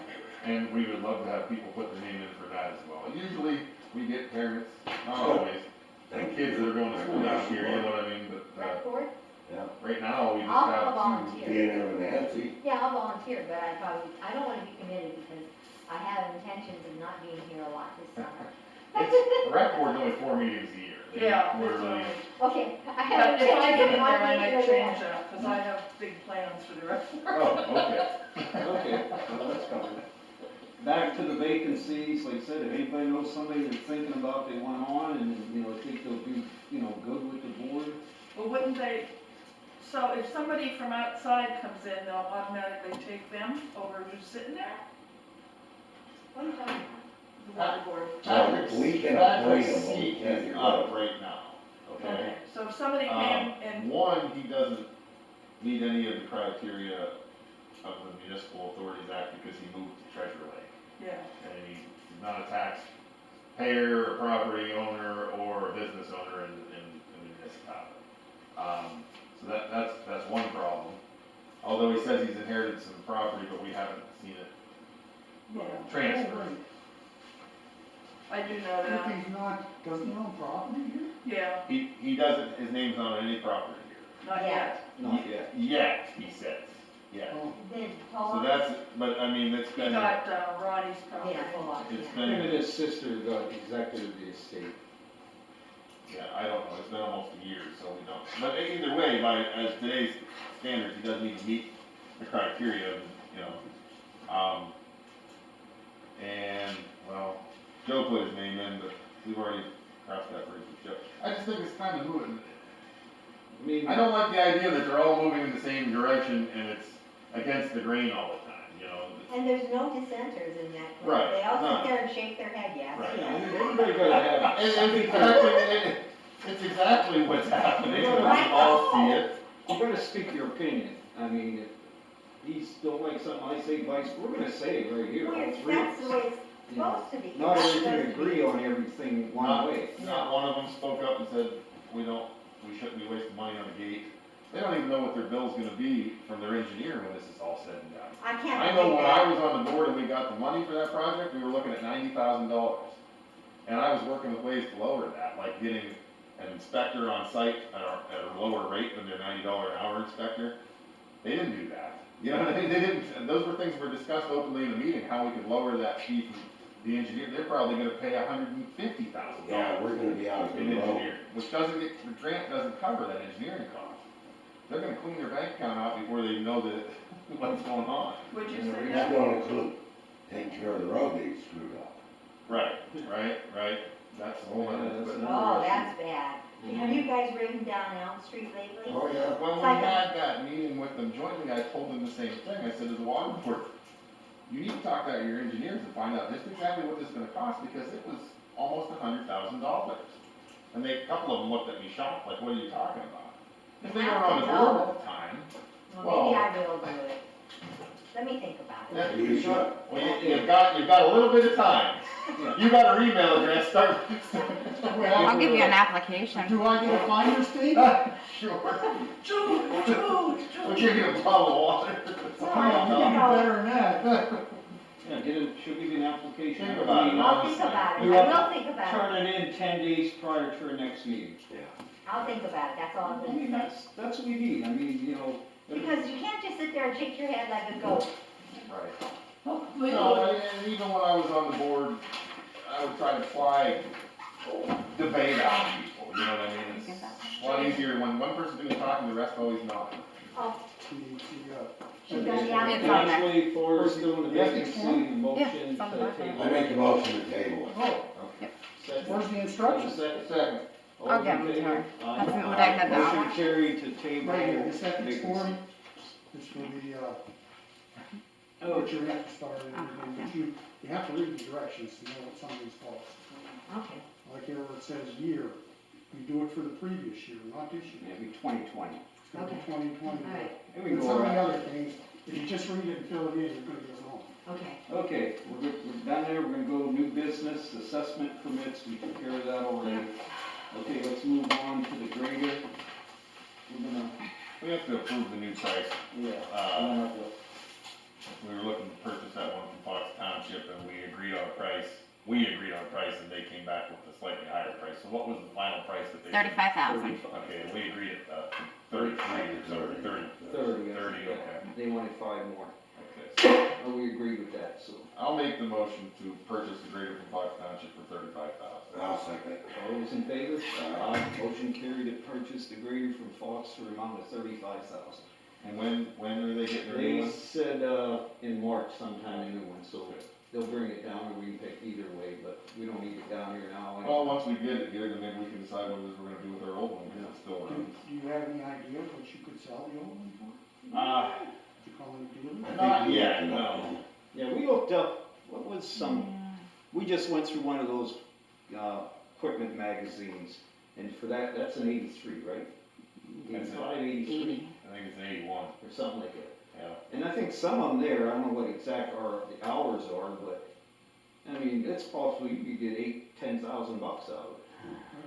And we would love to have people put their name in for that as well. Usually, we get parents, not always, and kids that are going to school down here, you know what I mean? But, Rec board? right now, we just I'll have 2. volunteer. Being there with Nancy, Yeah, I'll volunteer, but I don't wanna be committed because I have intentions of not being here a lot this summer. The rec board's only 4 meetings a year. They Yeah, quarterly. Okay, I But have if I intentions get of in there, not I being might here change then. that, cause I have big plans for the rest of Oh, okay. Okay, well, that's covered. Back to the vacancies, like I said, if anybody knows somebody they're thinking about, they want on, and, you know, think they'll do, you know, good with the board, Well, wouldn't they, so if somebody from outside comes in, they'll automatically take them over who's sitting there? What are you talking about? The water board. So we can Patrick's appoint them, seat can't is you? up right now, okay? Okay, so if somebody came and, One, he doesn't meet any of the criteria of the Municipal Authorities Act because he moved to Treasure Lake. yeah, And he's not a taxpayer, or property owner, or a business owner in the municipality. So that's one problem. Although he says he's inherited some property, but we haven't seen it yeah, transfer. I do know If that, he's not, doesn't he own property here? yeah, He doesn't, his name's not on any property not yet. not yet. Yet, he says, yeah. Oh, Then So Paul, that's, but I mean, it's He been, got Ronnie's property. yeah, Paul, it's yeah. Him and been, his sister got executive of the estate. yeah, I don't know, it's been almost a year, so we don't. But either way, as today's standards, he doesn't even meet the criteria, you know. And, well, Joe put his name in, but we've already crossed that bridge with Joe. I just think it's time to move it. I mean, I don't like the idea that they're all moving in the same direction and it's against the grain all the time, you know? And there's no dissenters in that group. Right, They all none. sit there and shake their head, yes. Right. yeah, I mean, everybody gotta have. It's exactly what's happening, we Right. all see it. You gotta speak your opinion. I mean, if he's don't like something I say, vice, we're gonna say it right here, all Weird, three of that's the way us. it's You know, supposed to be. Not It's everything supposed to be. agree on everything one way. Not one of them spoke up and said, we shouldn't be wasting money on a gate. They don't even know what their bill's gonna be from their engineer when this is all said and done. I can't I know believe when I that. was on the board and we got the money for that project, we were looking at $90,000. And I was working with ways to lower that, like getting an inspector on site at a lower rate than their $90 an hour inspector. They didn't do that. You know what I mean? They didn't, those were things that were discussed openly in the meeting, how we could lower that fee from the engineer. They're probably gonna pay $150,000. Yeah, we're gonna be out of In the road. engineering, which doesn't get, the grant doesn't cover that engineering cost. They're gonna clean their bank account out before they know that, what's going on. Would you And say that's that? gonna include taking care of the road they screwed up. Right. That's a whole Yeah, other. that's but- another- Oh, that's bad. Have you guys ridden down Elm Street lately? Oh, yeah. When we Like a- had that meeting with them jointly, I told them the same thing. I said, as a water board, you need to talk to your engineers and find out just exactly what this is gonna cost, because it was almost $100,000. And a couple of them looked at me shocked, like, what are you talking about? If they weren't on the board at the time, Well, maybe I will do it. Let me think about it. that, You should. well, you've got a little bit of time. You got our email address, start. I'll give you an application. Do I get a finder's fee? Sure. Jude, We'll give you a bottle of water. No, I'm you getting know, better than that. Yeah, she'll give you an application. Think about it. I'll think about it. You I have will to think about Turn it. it in 10 days prior to our next meeting. I'll think about it. That's all I'm I gonna mean, say. that's what we need, I mean, you know. Because you can't just sit there and shake your head like a goat. Right. hopefully, No, and even when I was on the board, I would try to fly debate out of people, you know what I mean? It's a lot easier when one person's doing the talking, the rest always not. Oh, She she got the It's on application. there. Actually, for doing the Ethics vacancy, form? motion it's on the to back. table. I make a motion to table it. Oh, Second. where's the instructions? Second. All I'll in give them to favor? her. Aye. That's what I had now. Motion carried to table. Right here, this ethics vacancy. form, this will be, Oh, get your neck started and Oh, everything, but you have to read the directions to know what something's false. Okay. Like here where it says year, you do it for the previous year, not this year. maybe 2020. It's gonna be Okay. 2020. All right. Here we And go. some of the other things, if you just read it and fill it in, you're gonna get wrong. Okay. Okay, we're down there, we're gonna go new business, assessment permits, we took care of that already. Okay, let's move on to the grader. We're gonna, We have to approve the new price. yeah. Uh, We were looking to purchase that one from Fox Township and we agreed on a price. We agreed on a price and they came back with a slightly higher price. So what was the final price that they? 35,000. Okay, we agreed at 33 or so, 30. 30. 30, okay. They wanted 5 more. Okay, we agree with that, so. I'll make the motion to purchase the grader from Pike Township for $35,000. I'll second. All those in favor? Aye. Motion carried to purchase the grader from Fox for an amount of $35,000. And when are they getting their new They one? said, in March sometime, a new one, so they'll bring it down, or we can pick either way, but we don't need it down here now. Well, once we get it here, then maybe we can decide what it is we're gonna do with our old one, because it's still Do around. do you have any idea what you could sell the old one for? Did you call it a dealer? Not yet, no. Yeah, we looked up, what was some, we just went through one of those, equipment magazines, and for that, that's an 83, right? That's 85, 83, 80. I think it's 81, or something like that. yeah. And I think some of them there, I don't know what exact the hours are, but, I mean, it's possible you could get $8,000-10,000 out of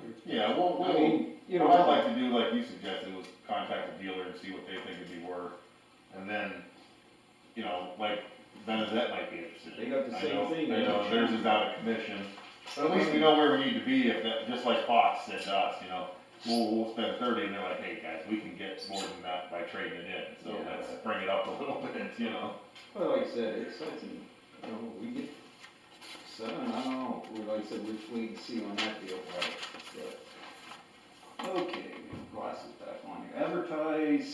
it. Yeah, well, I mean, you know. what I'd like to do, like you suggested, was contact the dealer and see what they think it'd be worth. And then, you know, like, Benazet might be interested. They got the I same know- thing. I know theirs is out of commission, but at least we know where we need to be, if that, just like Fox said to us, you know, we'll spend 30, and they're like, hey, guys, we can get more than that by trading it in, so Yeah. let's bring it up a little bit, you know? Well, like I said, it's something, you know, we get 7, I don't know, like I said, we're just waiting to see on that deal, but, okay, glasses back on here. Advertise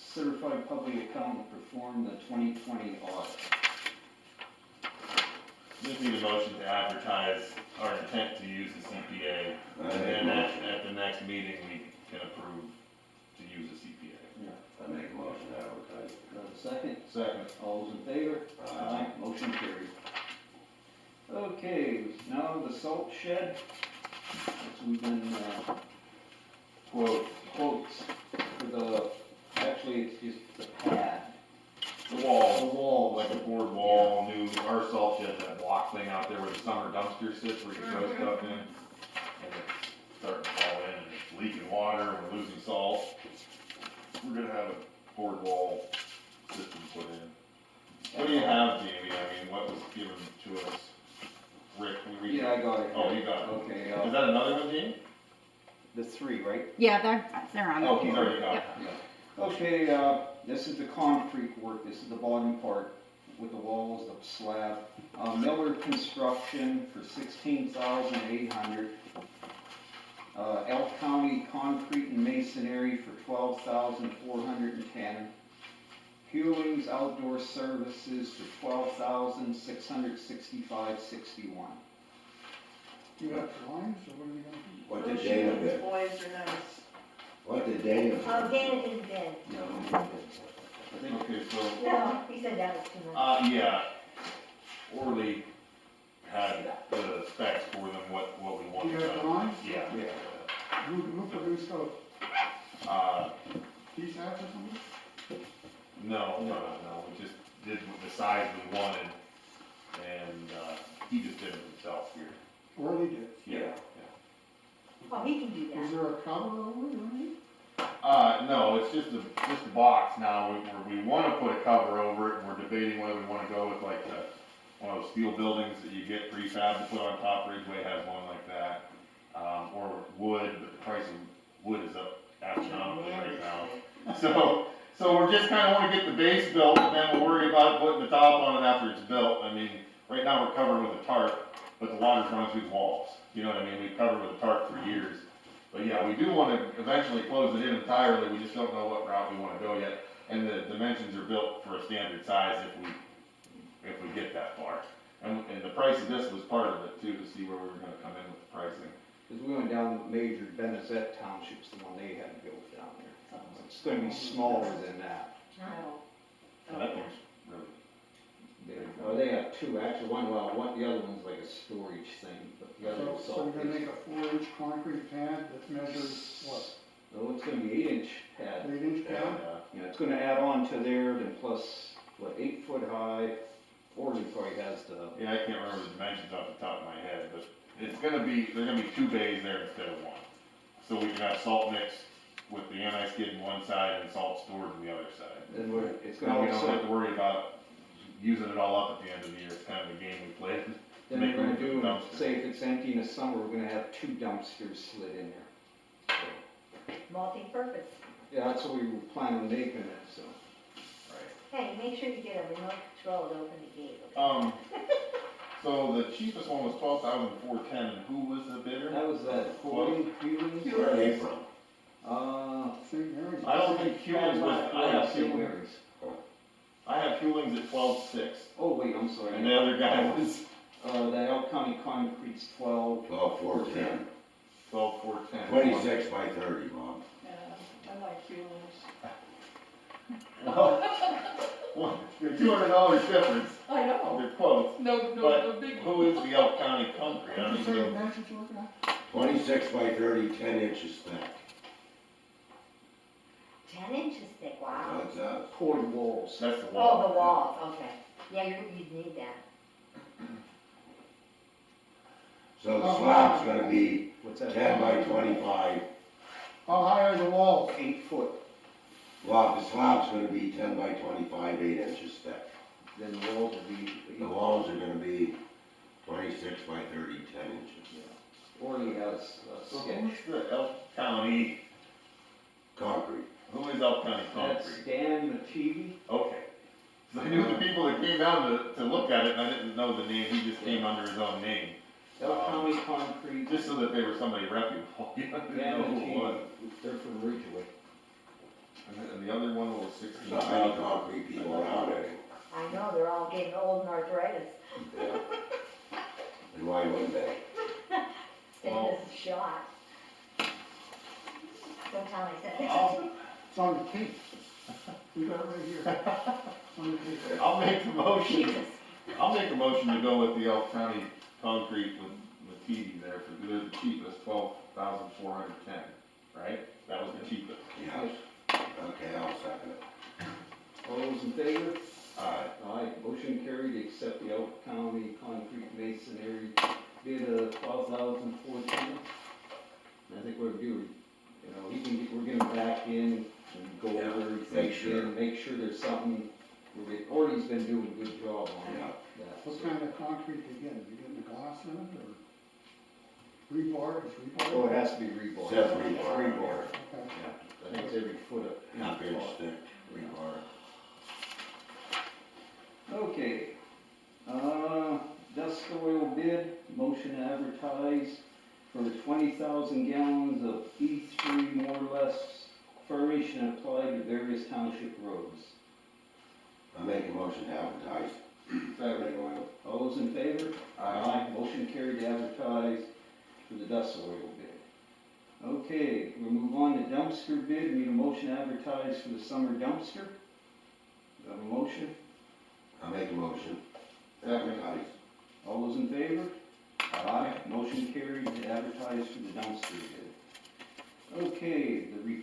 certified public accountant perform the 2020 audit. Just need a motion to advertise our intent to use the CPA, and then at the next meeting, we can approve to use the CPA. I make a motion to advertise. Second, Second. all those in favor? Aye. Motion carried. Okay, now the salt shed, which we've been, quotes for the, actually, it's just the pad. The The wall, wall, like a board wall, new, our salt shed, that block thing out there where the summer dumpster sits, where you throw stuff in. And it's starting to fall in, and it's leaking water, we're losing salt. We're gonna have a board wall system put in. What do you have, Jamie? I mean, what was given to us? Rick, can we read? Yeah, I got it. Oh, you got it. Okay, Is that another one, Jamie? the 3, right? Yeah, they're on. Oh, the he's board. already got it. Yep. Yeah. Okay, this is the concrete work, this is the bottom part with the walls, the slab. Miller Construction for $16,800. Elk County Concrete and Masonry for $12,410. Hewlings Outdoor Services for $12,665.61. Do you have drawings, or what are you gonna do? What did Those Dana shoes, bid? boys are nice. What did Dana bid? Dana didn't bid. Okay, so, No, he said that was too much. yeah, Orly had the specs for them, what we Do wanted you have done. drawings? Yeah. Who produced those? PSAT or something? No, we just did the size we wanted, and, he just did it himself here. Orly did. Yeah. Oh, he can do Is that. there a cover over it or anything? No, it's just a box now, we wanna put a cover over it, and we're debating whether we wanna go with like one of those steel buildings that you get prefab to put on top. Ridgeway has one like that, or wood, but the price of wood is up astronomically right now. So we're just kinda wanna get the base built, and then we'll worry about putting the top on it after it's built. I mean, right now we're covered with a tarp, but the water's running through the walls, you know what I mean? We've covered with a tarp for years. But yeah, we do wanna eventually close it in entirely, we just don't know what route we wanna go yet. And the dimensions are built for a standard size if we get that far. And the price of this was part of it too, to see where we were gonna come in with the pricing. Because we went down major Benazet Township's the one they had built down there. It's gonna be smaller than that. So that thing's really, They have 2, actually, the other one's like a storage thing, but the other is So salt. you're gonna make a 4-inch concrete pad that measures, what, No, it's gonna be 8-inch pad. 8-inch pad? Yeah, it's gonna add on to there, then plus, 8 foot high, 40 probably has the, yeah, I can't remember the dimensions off the top of my head, but there's gonna be 2 bays there instead of 1. So we can have salt mix with the anti-skid on one side and salt stored on the other side. then it's Now gonna we don't have also, to worry about using it all up at the end of the year, it's kind of a game we played. then make we're room gonna for the do, dumpster. say if it's empty in the summer, we're gonna have 2 dumpsters slid in there. Multi-purpose. Yeah, that's what we were planning on making it, so. Hey, make sure you get a remote control to open the gate. okay? So the cheapest one was 12,410, and who was the bidder? That was that Hewlins? Where are they from? St. Mary's. I don't think Hewlins was, I have St. Hewlins, Mary's. I have Hewlins at 12.6, Oh, wait, I'm sorry. and the other guy was The Elk County Concrete's 12. 12,410. 12,410. 26 by 30, Bob. Yeah, I like feelings. Well, they're $200 difference, I know. they're close. No, But no big. who is the Elk County Concrete? I don't What'd you even say the know. dimensions you're looking at? 26 by 30, 10 inches thick. 10 inches thick, wow. That's us. Poured walls. That's the wall. Oh, the walls, okay. Yeah, you'd need that. So the slab's gonna be What's that? 10 by 25. How high are the walls? 8 foot. Well, the slab's gonna be 10 by 25, 8 inches thick. Then the walls will be. The walls are gonna be 26 by 30, 10 inches. Orly has a So sketch. who's the Elk County, Concrete. who is Elk County That's Concrete? Dan Mativi. Okay. So I knew the people that came down to look at it, and I didn't know the name, he just came under his own name. Elk County Concrete. Just so that they were somebody reputable, you know, I didn't Dan know who it was. Mativi. They're from Ridgeway. And the other one was There's not many 16,000. concrete people around anymore. I know, they're all getting old and arthritis. Yeah. And why wouldn't they? Stand as a shot. Don't tell me I said that. It's on the tape. We got it right here. It's on the tape. I'll make the motion, Jesus. I'll make a motion to go with the Elk County Concrete with TV there, for they're the cheapest, 12,410, right? That was the cheapest. Yes. Okay, I'll second it. All those in favor? Aye. Aye, motion carried to accept the Elk County Concrete Masonry bid of 12,410. I think we're due, you know, we're getting back in and go Yeah, over everything make sure. again, make sure there's something, Orly's been doing a good job on Yeah. that. What kind of concrete they getting? You getting the glass in it or rebar? Is rebar? Oh, it has to be rebar. Says rebar. Rebar. Okay. Yeah, I think it's every foot of. Half inch thick rebar. Okay, dust oil bid, motion to advertise for 20,000 gallons of E3 more or less furnish and apply to various township roads. I make a motion to advertise. Second. All those in favor? Aye. Motion carried to advertise for the dust oil bid. Okay, we'll move on to dumpster bid, need a motion to advertise for the summer dumpster. Do I have a motion? I make a motion. to Second. Advertise. All those in favor? Aye. Motion carried to advertise for the dumpster bid. Okay, the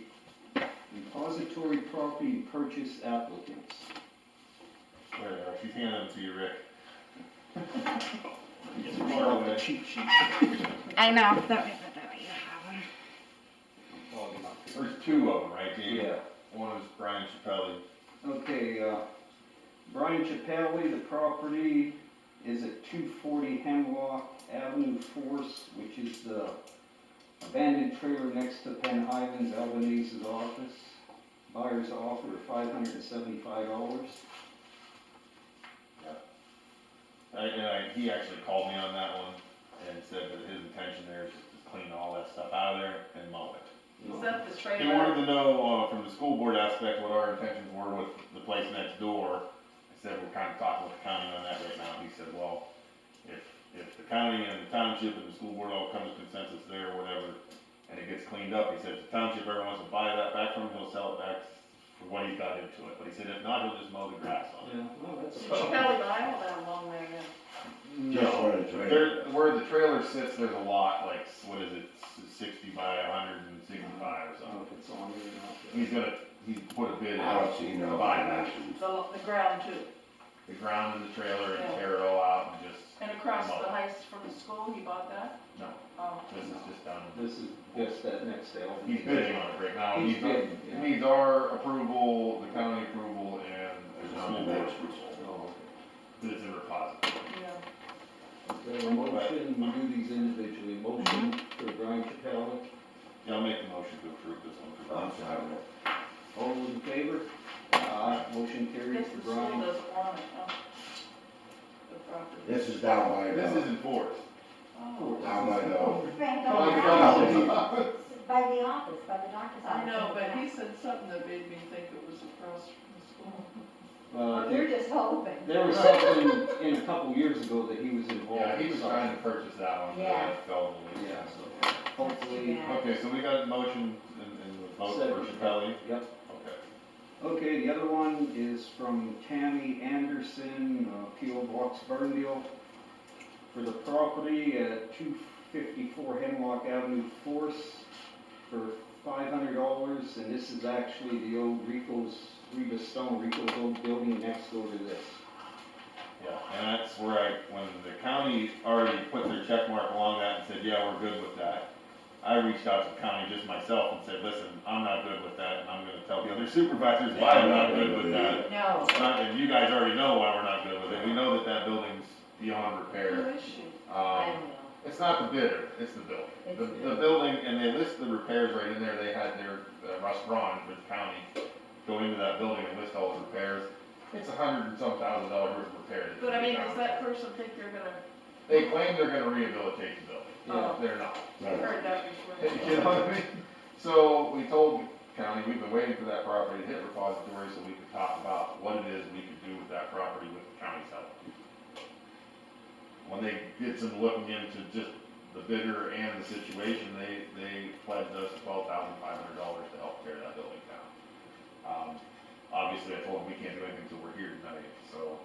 repository property purchase applicants. There they are, she's handing them to you, Rick. It's part of the cheat sheet. I know, that way you have them. There's two of them, right, Jamie? Yeah. One is Brian Chappelli. Okay, Brian Chappelli, the property is at 240 Hemlock Avenue, Force, which is the abandoned trailer next to Penn Highlands, Albanese's office. Buyer's offer of $575. He actually called me on that one and said that his intention there is just to clean all that stuff out of there and mow it. Is that the He trailer? wanted to know, from the school board aspect, what our intentions were with the place next door. I said, we're kind of talking with the county on that right now. He said, well, if the county and the township and the school board all come to consensus there, or whatever, and it gets cleaned up, he said, if the township ever wants to buy that back from him, he'll sell it back for what he's got into it. But he said, if not, he'll just mow the grass on it. Yeah, well, that's Did Chappelli buy all that along there, yeah? Just for the trailer. There, where the trailer sits, there's a lot, like, what is it, 60 by 165 or I don't something. know if it's on there or not. He's put a bid in. I don't see no Buy that. dimensions. The ground too. The ground in the trailer and Yeah. tear it all out and just, And across the heights from the school, he bought that? no, Oh. this is just done. This is just that next sale. He's bidding on it right now. He's bidding, yeah. He needs our approval, the county approval, and There's the no school board dimensions. approval. Oh, That it's a repository. Yeah. okay. So a motion, we do these individually. Motion for Brian Chappelli. Yeah, I'll make the motion to approve this one. I'm sorry. All those in favor? Aye. Motion carried. the school Brian. doesn't want it, huh? The property. This is down by This the, isn't forced. Oh, down by the, Right, Oh, by my the God. office, by the office, by the doctor's office. I know, but he said something that made me think it was across from the school. Well, you're just hoping. There was something in a couple years ago that he was involved Yeah, he in was something. trying to purchase that one, but Yeah. it fell to the Yeah, wayside. so hopefully, Yeah. Okay, so we got a motion and the vote Second. for Chappelli? yep. Okay. Okay, the other one is from Tammy Anderson, P.O. Box Burndale, for the property at 254 Hemlock Avenue, Force, for $500, and this is actually the old Riva Stone, Rico's old building next door to this. Yeah, and that's where when the county already put their check mark along that and said, yeah, we're good with that, I reached out to the county just myself and said, listen, I'm not good with that, and I'm gonna tell the other supervisors why I'm not good with that. No. And you guys already know why we're not good with it, we know that that building's beyond Who repair. is she? I don't know. It's not the bidder, it's the building. It's The building, and they list the repairs right in there, they had their, Russ Braun for the county go into that building and list all the repairs. It's $100,000 and some worth of repairs. But I mean, does that person think they're gonna, They claim they're gonna rehabilitate the building. Oh. They're not. I've heard that before. You know what I mean? So we told the county, we've been waiting for that property to hit repository so we could talk about what it is we could do with that property with the county's help. When they did some looking into just the bidder and the situation, they pledged us $12,500 to help tear that building down. Obviously, I told them we can't do anything until we're here tonight, so.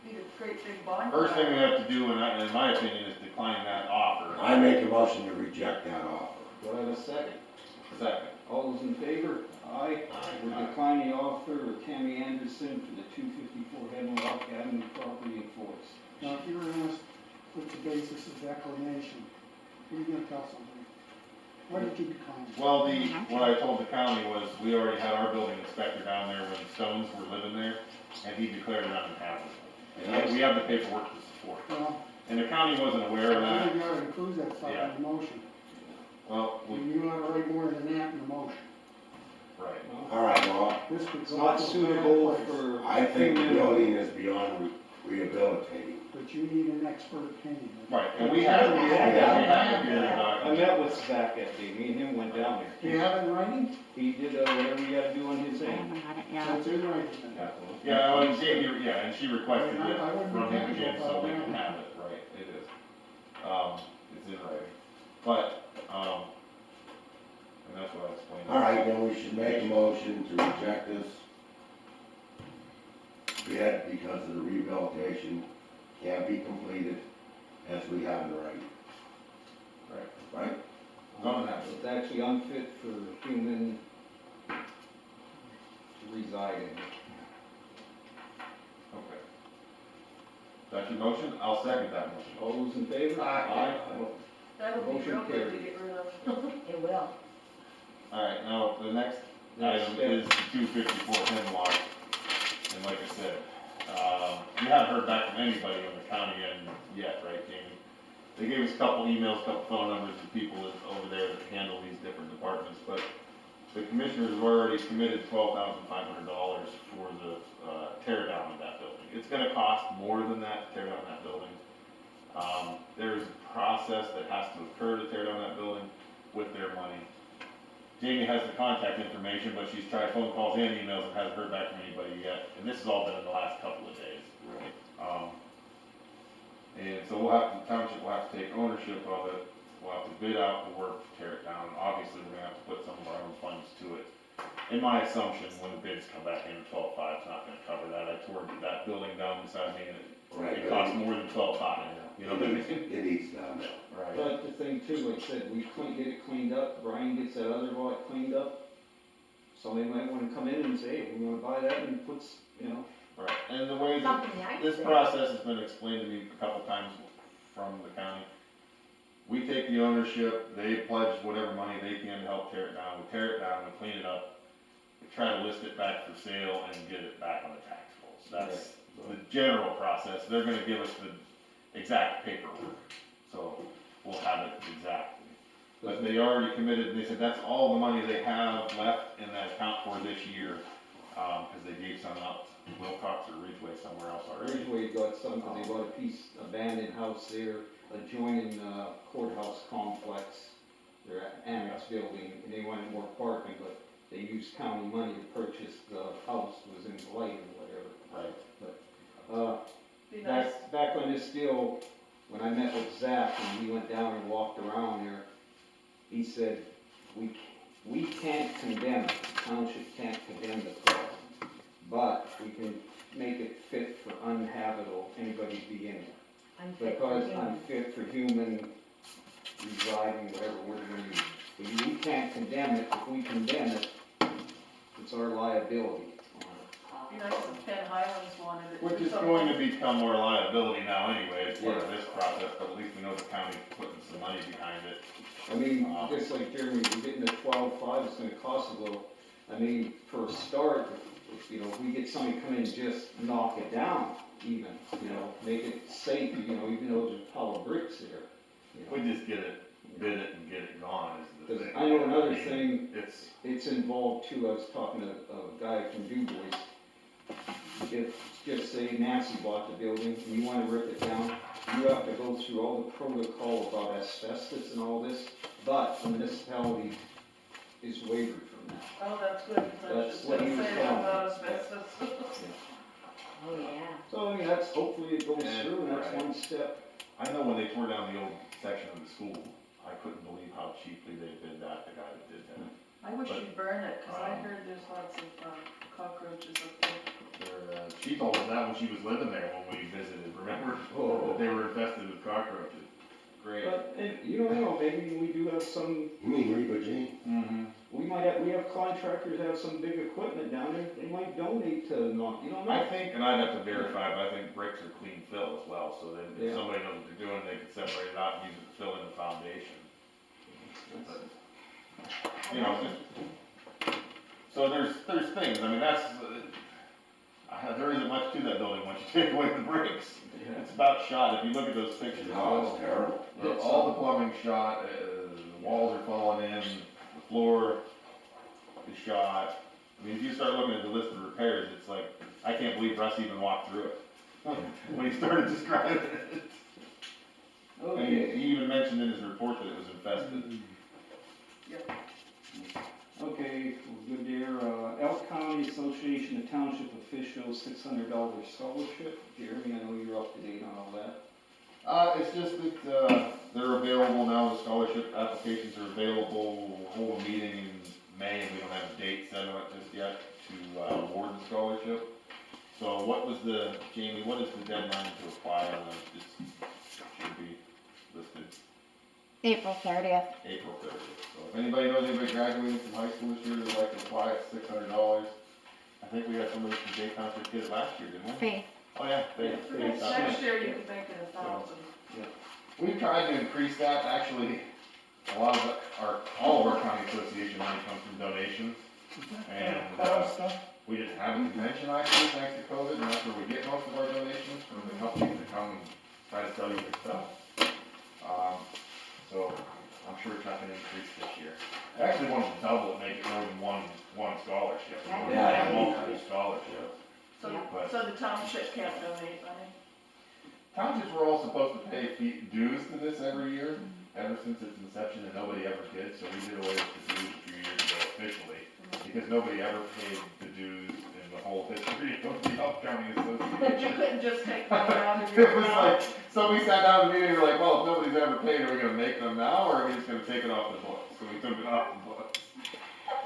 Need a great big bonfire. First thing we have to do, in my opinion, is decline that offer. I make a motion to reject that offer. Do I have a second? Second. All those in favor? Aye. We're declining the offer of Tammy Anderson for the 254 Hemlock Avenue property in Force. Now, if you were asked what's the basis of declination, who are you gonna tell somebody? Why did you decline? Well, what I told the county was, we already had our building inspector down there when Stones were living there, and he declared it uninhabitable. And we have the paperwork to support it. Well, And the county wasn't aware of I that. think you ought to include that stuff Yeah. in the motion. Well, You ought to write more than that in the motion. right. All right, well, This could It's go not to a bad suitable place, for. I think the building is beyond rehabilitating. but you need an expert opinion. Right, and we have, we have it here in I document. met with Zach that day, me and him went down Do you there. have it in writing? He did whatever he had to do on his I end. haven't got it So yet. it's in writing then. Yeah, well, and she requested it I wouldn't from him be again, so happy we about can that. have it, right, it is. It's in writing, but, and that's what I explained. All right, then we should make a motion to reject this bid because of the rehabilitation can't be completed as we have in writing, Right. right? It's actually unfit for human to reside in. Okay. That's your motion? I'll second that motion. All those in favor? Aye. That'll be Motion real good carried. to get rid of. It will. Alright, now, the next item is the 254 Hemlock, and like I said, you haven't heard back from anybody on the county end yet, right, Jamie? They gave us a couple emails, a couple phone numbers of people over there that handle these different departments, but the commissioners have already committed $12,500 for the tear down of that building. It's gonna cost more than that to tear down that building. There's a process that has to occur to tear down that building with their money. Jamie has the contact information, but she's tried phone calls and emails and hasn't heard back from anybody yet, and this has all been in the last couple of days. And so the township will have to take ownership of it, we'll have to bid out the work to tear it down, obviously, we're gonna have to put some of our own funds to it. In my assumption, when the bids come back in, 12.5 is not gonna cover that, I tore that building down beside me, and it costs more than 12.5, you know what I mean? It needs done. Right. But the thing too, like I said, we get it cleaned up, Brian gets that other lot cleaned up. Somebody might wanna come in and say, hey, we wanna buy that and puts, Right, and the way that Something nice this there. process has been explained to me a couple times from the county. We take the ownership, they pledge whatever money they can to help tear it down, we tear it down, we clean it up, we try to list it back for sale and get it back on the tax rolls. That's the general process, they're gonna give us the exact paperwork, so we'll have it exactly. But they already committed, they said that's all the money they have left in that account for this year, cause they gave some up Wilcox or Ridgeway somewhere else already. Ridgeway got some, cause they bought a piece, abandoned house there adjoining courthouse complex, their annex building, and they wanted more parking, but they used county money to purchase the house, was in Blight or whatever. Right. Be nice. Back on this deal, when I met with Zach and we went down and walked around there, he said, we can't condemn it, the township can't condemn the club, but we can make it fit for unhabitable, anybody to be in there. Unfit for Because human. unfit for human residing, whatever word we're gonna use. But we can't condemn it, if we condemn it, it's our liability on it. Be nice if Penn Highlands wanted it. Which is going to become more liability now anyway, as part of this process, but at least we know the county's putting some money behind it. I mean, just like Jeremy, we're getting the 12.5, it's gonna cost a little. I mean, for a start, if we get somebody come in and just knock it down even, make it safe, even though there's a pile of bricks there. We just get it, bid it and get it gone is the thing. I know another mean, thing, It's, it's involved too, I was talking to a guy from DuBois. If, just say Nancy bought the building and you wanna rip it down, you have to go through all the protocol about asbestos and all this, but the municipality is waived from that. Oh, that's good, 'cause I was That's just what gonna he was say telling me. about asbestos. Oh, yeah. So, I mean, that's, hopefully it goes And- through, and that's right. one step. I know when they tore down the old section of the school, I couldn't believe how cheaply they did that, the guy that did that. I wish But, you'd burn it, 'cause I um, heard there's lots of cockroaches up there. She told us that when she was living there when we visited, remember? Oh. That they were infested with cockroaches. Great. But, and you don't know, maybe we do have some, You mean Reba Jean? Mm-hmm. we have contractors have some big equipment down there, they might donate to knock, you don't I know. think, and I'd have to verify, but I think bricks are clean fill as well, so that if Yeah. somebody knows what they're doing, they can separate it out and use it to fill in the foundation. But, so there's things, I mean, there isn't much to that building once you take away the bricks. Yeah. It's about shot, if you look at those pictures. Oh, it's terrible. All the plumbing shot, the walls are falling in, the floor is shot. I mean, if you start looking at the list of repairs, it's like, I can't believe Russ even walked through it. When he started describing it. And Okay, he even mentioned in his report that it was infested. okay, we're good there, Elk County Association of Township Officials, $600 scholarship, Jeremy, I know you're up to date on all that. It's just that, they're available now, the scholarship applications are available, we'll hold a meeting in May, and we don't have a date set on it just yet to, award the scholarship. So Jamie, what is the deadline to apply on it? Just should be listed April 30th. April 30th. So if anybody knows anybody graduating from high school this year that'd like to apply, it's $600. I think we had somebody from Jay Township did it last year, didn't we? Faith. Oh, yeah, Next year you could make it 1,000. We've tried to increase that, actually, all of our county association money comes from donations. And, we didn't have a convention last year thanks to COVID, and that's where we get most of our donations from the companies that come and try to sell you their stuff. So, I'm sure it's not gonna increase this year. I actually wanted to double it, make it more than one scholarship. Yeah. Multiple scholarships. So, Yeah. so the township can't donate money? Townships were all supposed to pay dues to this every year, ever since its inception, and nobody ever did, so we did away with the dues a few years ago officially, because nobody ever paid the dues in the whole history of the Elk County But you Association. couldn't just take money out of It your was account? like, so we sat down at the meeting, we were like, well, if nobody's ever paid, are we gonna make them now, or are we just gonna take it off the books? So we took it off the books.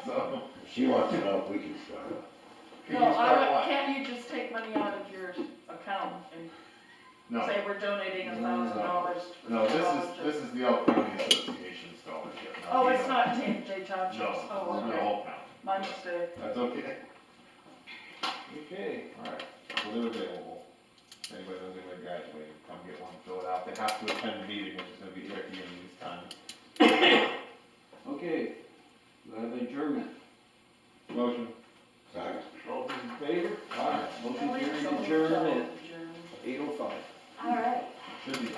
So, If she wants to know if we can start it. can No, you start what? can't you just take money out of your account and No, say we're donating $1,000? no, this is the Elk County Association scholarship. No, Oh, we it's don't- not J Township? No, Oh, it's the okay, whole county. my mistake. That's okay. Okay, Alright, so they're available. If anybody knows anybody graduating, come get one, fill it out. They have to attend the meeting, which is gonna be tricky in these times. okay, we have adjournment. Motion. Second. All those in favor? Aye. Motion Only carried, so adjourned at adjourned. 8:05. All right. Should be.